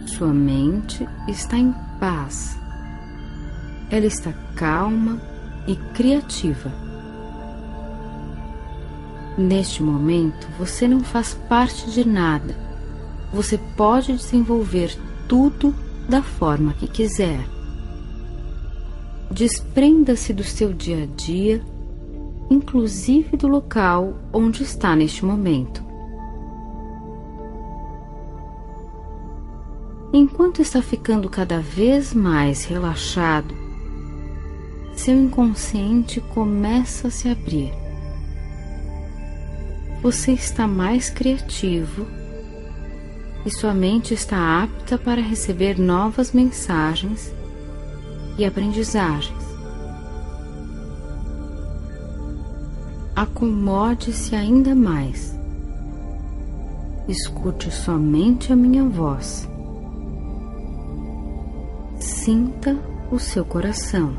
Sua mente está em paz. Ela está calma e criativa. Neste momento, você não faz parte de nada. Você pode desenvolver tudo da forma que quiser. Desprenda-se do seu dia a dia, inclusive do local onde está neste momento. Enquanto está ficando cada vez mais relaxado, seu inconsciente começa a se abrir. Você está mais criativo e sua mente está apta para receber novas mensagens e aprendizagens. Acomode-se ainda mais. Escute somente a minha voz. Sinta o seu coração.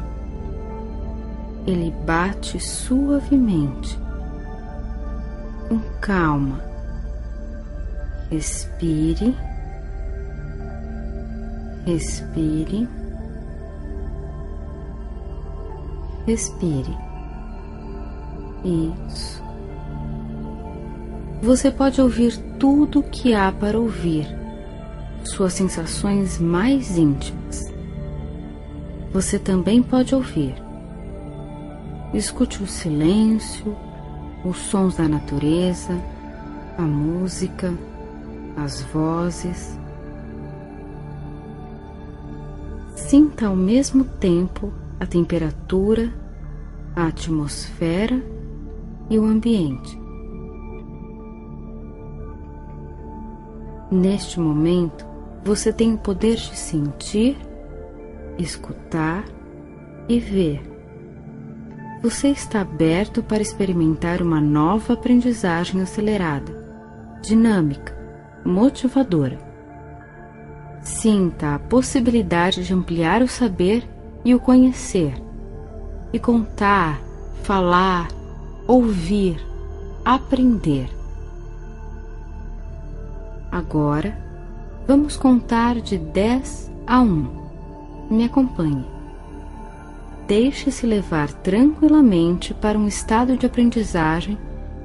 Ele bate suavemente. Com calma. Respire. Respire. Respire. Isso. Você pode ouvir tudo o que há para ouvir, suas sensações mais íntimas. Você também pode ouvir. Escute o silêncio, os sons da natureza, a música, as vozes. Sinta ao mesmo tempo a temperatura, a atmosfera e o ambiente. Neste momento, você tem o poder de sentir, escutar e ver. Você está aberto para experimentar uma nova aprendizagem acelerada, dinâmica, motivadora. Sinta a possibilidade de ampliar o saber e o conhecer, e contar, falar, ouvir, aprender. Agora, vamos contar de 10 a 1. Me acompanhe. Deixe-se levar tranquilamente para um estado de aprendizagem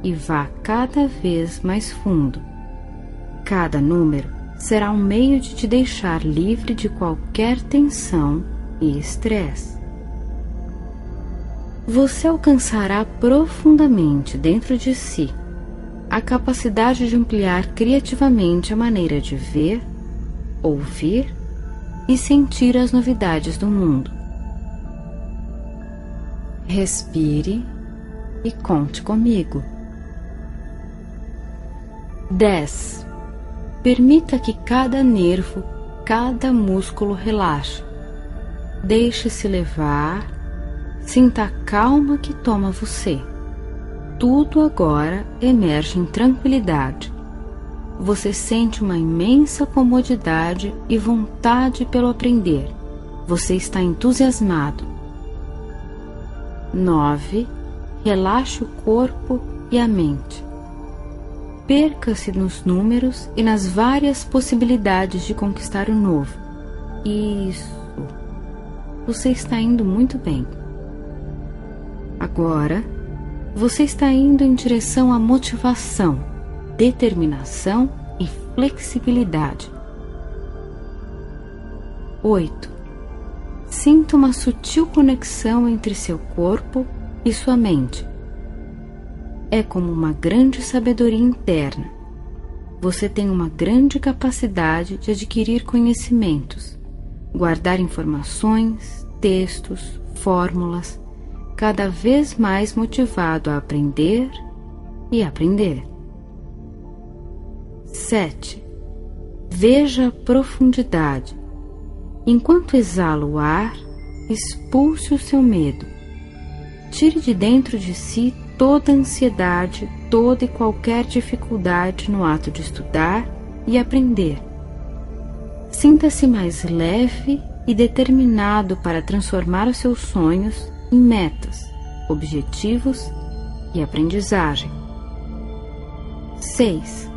e vá cada vez mais fundo. Cada número será um meio de te deixar livre de qualquer tensão e estresse. Você alcançará profundamente dentro de si a capacidade de ampliar criativamente a maneira de ver, ouvir e sentir as novidades do mundo. Respire e conte comigo. 10. Permita que cada nervo, cada músculo relaxe. Deixe-se levar, sinta a calma que toma você. Tudo agora emerge em tranquilidade. Você sente uma imensa comodidade e vontade pelo aprender. Você está entusiasmado. 9. Relaxe o corpo e a mente. Perca-se nos números e nas várias possibilidades de conquistar o novo. Isso. Você está indo muito bem. Agora, você está indo em direção à motivação, determinação e flexibilidade. 8. Sinta uma sutil conexão entre seu corpo e sua mente. É como uma grande sabedoria interna. Você tem uma grande capacidade de adquirir conhecimentos, guardar informações, textos, fórmulas, cada vez mais motivado a aprender e aprender. 7. Veja a profundidade. Enquanto exala o ar, expulse o seu medo. Tire de dentro de si toda a ansiedade, toda e qualquer dificuldade no ato de estudar e aprender. Sinta-se mais leve e determinado para transformar os seus sonhos em metas, objetivos e aprendizagem. 6.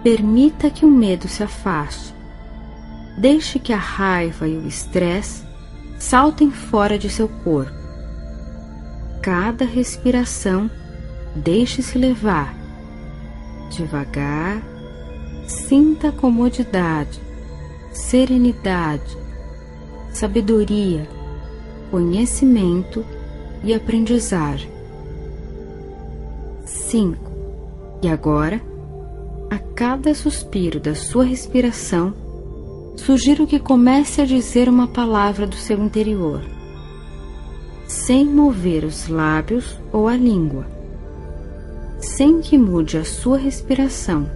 Permita que o medo se afaste. Deixe que a raiva e o estresse saltem fora de seu corpo. Cada respiração Deixe-se levar. Devagar, sinta comodidade, serenidade, sabedoria, conhecimento e aprendizagem. 5. E agora, a cada suspiro da sua respiração, sugiro que comece a dizer uma palavra do seu interior, sem mover os lábios ou a língua, sem que mude a sua respiração.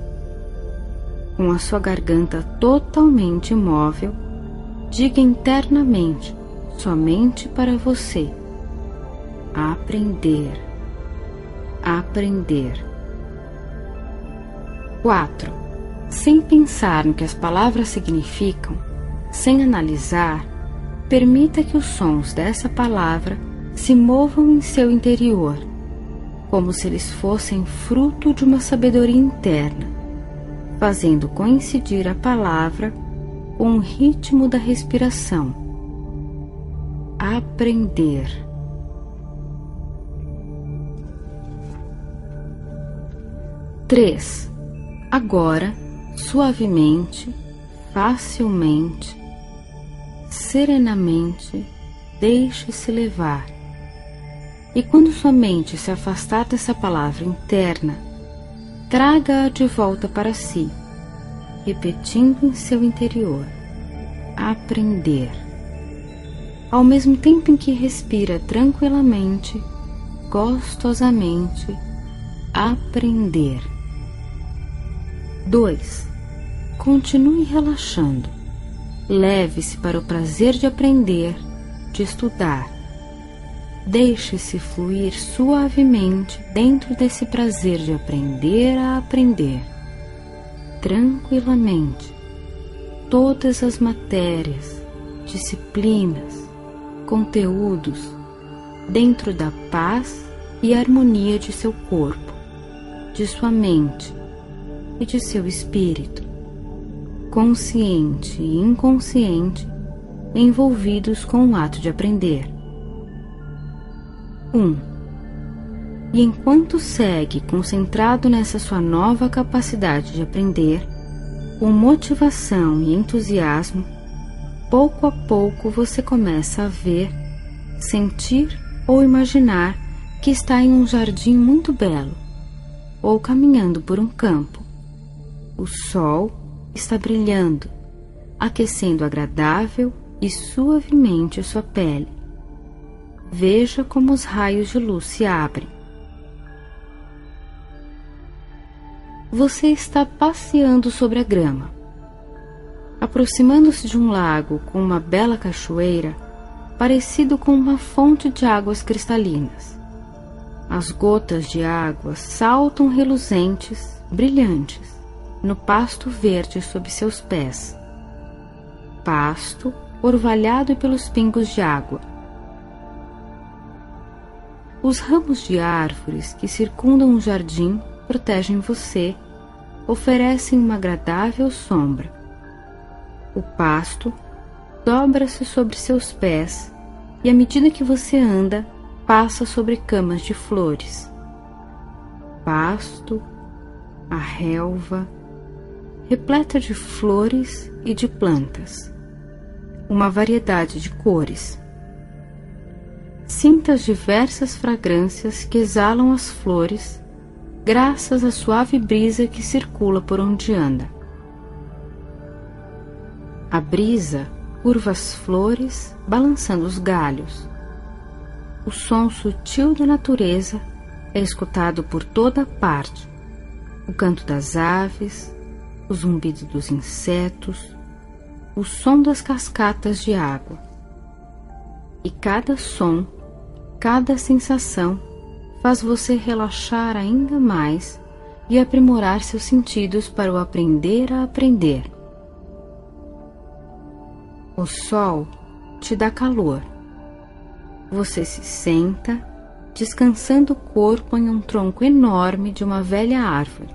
Com a sua garganta totalmente imóvel, diga internamente, somente para você: aprender, aprender. 4. Sem pensar no que as palavras significam, sem analisar, permita que os sons dessa palavra se movam em seu interior, como se eles fossem fruto de uma sabedoria interna, fazendo coincidir a palavra com o ritmo da respiração. Aprender. 3. Agora, suavemente, facilmente, serenamente, deixe-se levar. E quando sua mente se afastar dessa palavra interna, traga-a de volta para si, repetindo em seu interior: aprender. Ao mesmo tempo em que respira tranquilamente, gostosamente, aprender. 2. Continue relaxando. Leve-se para o prazer de aprender, de estudar. Deixe-se fluir suavemente dentro desse prazer de aprender a aprender. Tranquilamente, todas as matérias, disciplinas, conteúdos, dentro da paz e harmonia de seu corpo, de sua mente e de seu espírito, consciente e inconsciente, envolvidos com o ato de aprender. 1. E enquanto segue concentrado nessa sua nova capacidade de aprender, com motivação e entusiasmo, pouco a pouco você começa a ver, sentir ou imaginar que está em um jardim muito belo, ou caminhando por um campo. O sol está brilhando, aquecendo agradável e suavemente sua pele. Veja como os raios de luz se abrem. Você está passeando sobre a grama. Aproximando-se de um lago com uma bela cachoeira, parecido com uma fonte de águas cristalinas. As gotas de água saltam reluzentes, brilhantes, no pasto verde sob seus pés. Pasto orvalhado pelos pingos de água. Os ramos de árvores que circundam o jardim protegem você, oferecem uma agradável sombra. O pasto dobra-se sobre seus pés e, à medida que você anda, passa sobre camas de flores. Pasto, a relva, repleta de flores e de plantas, uma variedade de cores. Sinta as diversas fragrâncias que exalam as flores, graças à suave brisa que circula por onde anda. A brisa curva as flores, balançando os galhos. O som sutil da natureza é escutado por toda parte. O canto das aves, o zumbido dos insetos, o som das cascatas de água. E cada som, cada sensação faz você relaxar ainda mais e aprimorar seus sentidos para o aprender a aprender. O sol te dá calor. Você se senta, descansando o corpo em um tronco enorme de uma velha árvore.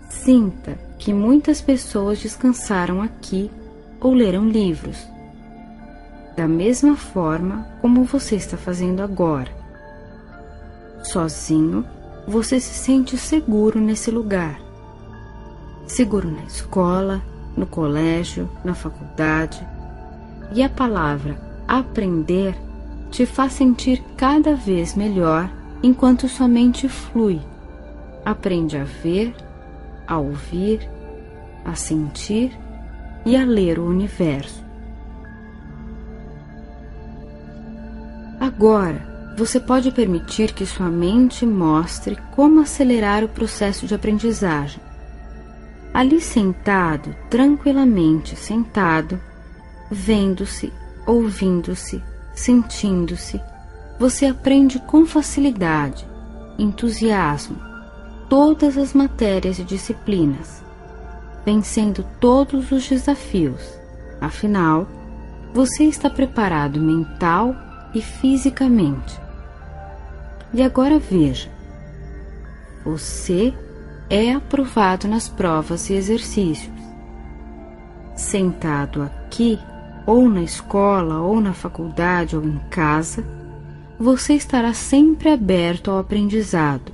Sinta que muitas pessoas descansaram aqui ou leram livros, da mesma forma como você está fazendo agora, Sozinho, você se sente seguro nesse lugar. Seguro na escola, no colégio, na faculdade. E a palavra aprender te faz sentir cada vez melhor enquanto sua mente flui. Aprende a ver, a ouvir, a sentir e a ler o universo. Agora, você pode permitir que sua mente mostre como acelerar o processo de aprendizagem. Ali sentado, tranquilamente sentado, vendo-se, ouvindo-se, sentindo-se, você aprende com facilidade, entusiasmo, todas as matérias e disciplinas, vencendo todos os desafios. Afinal, você está preparado mental e fisicamente. E agora veja, você é aprovado nas provas e exercícios. Sentado aqui, ou na escola, ou na faculdade, ou em casa, você estará sempre aberto ao aprendizado.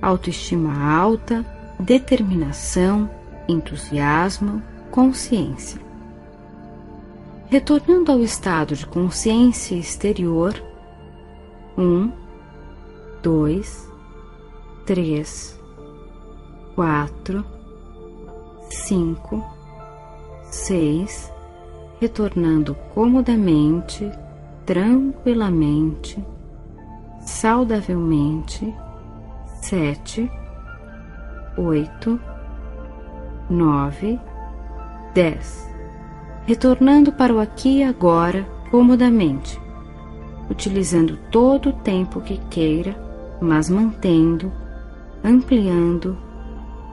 Autoestima alta, determinação, entusiasmo, consciência. Retornando ao estado de consciência exterior, 1, 2, 3, 4, 5, 6, retornando comodamente, tranquilamente, saudavelmente, 7, 8, 9, 10. Retornando para o aqui e agora comodamente, utilizando todo o tempo que queira, mas mantendo, ampliando,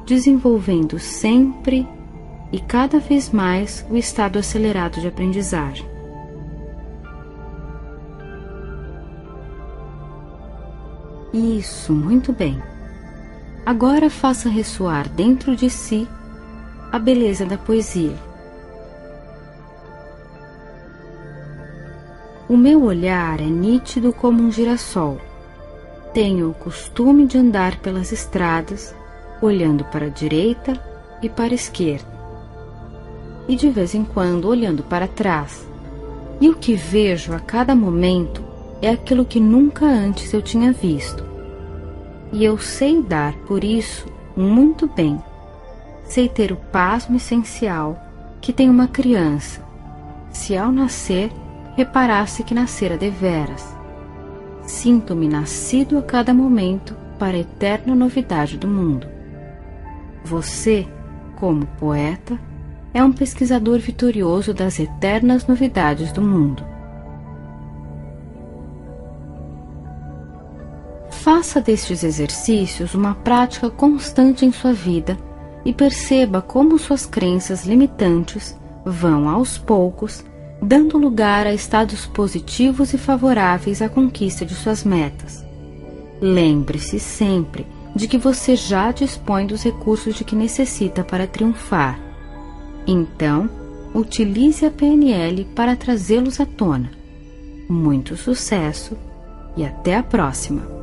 desenvolvendo sempre e cada vez mais o estado acelerado de aprendizagem. Isso, muito bem. Agora faça ressoar dentro de si a beleza da poesia. O meu olhar é nítido como um girassol. Tenho o costume de andar pelas estradas, olhando para a direita e para a esquerda, e de vez em quando olhando para trás. E o que vejo a cada momento é aquilo que nunca antes eu tinha visto. E eu sei dar, por isso, muito bem. Sei ter o pasmo essencial que tem uma criança, se ao nascer reparasse que nascera deveras. Sinto-me nascido a cada momento para a eterna novidade do mundo. Você, como poeta, é um pesquisador vitorioso das eternas novidades do mundo. Faça destes exercícios uma prática constante em sua vida e perceba como suas crenças limitantes vão, aos poucos, dando lugar a estados positivos e favoráveis à conquista de suas metas. Lembre-se sempre de que você já dispõe dos recursos de que necessita para triunfar. Então, utilize a PNL para trazê-los à tona. Muito sucesso e até a próxima!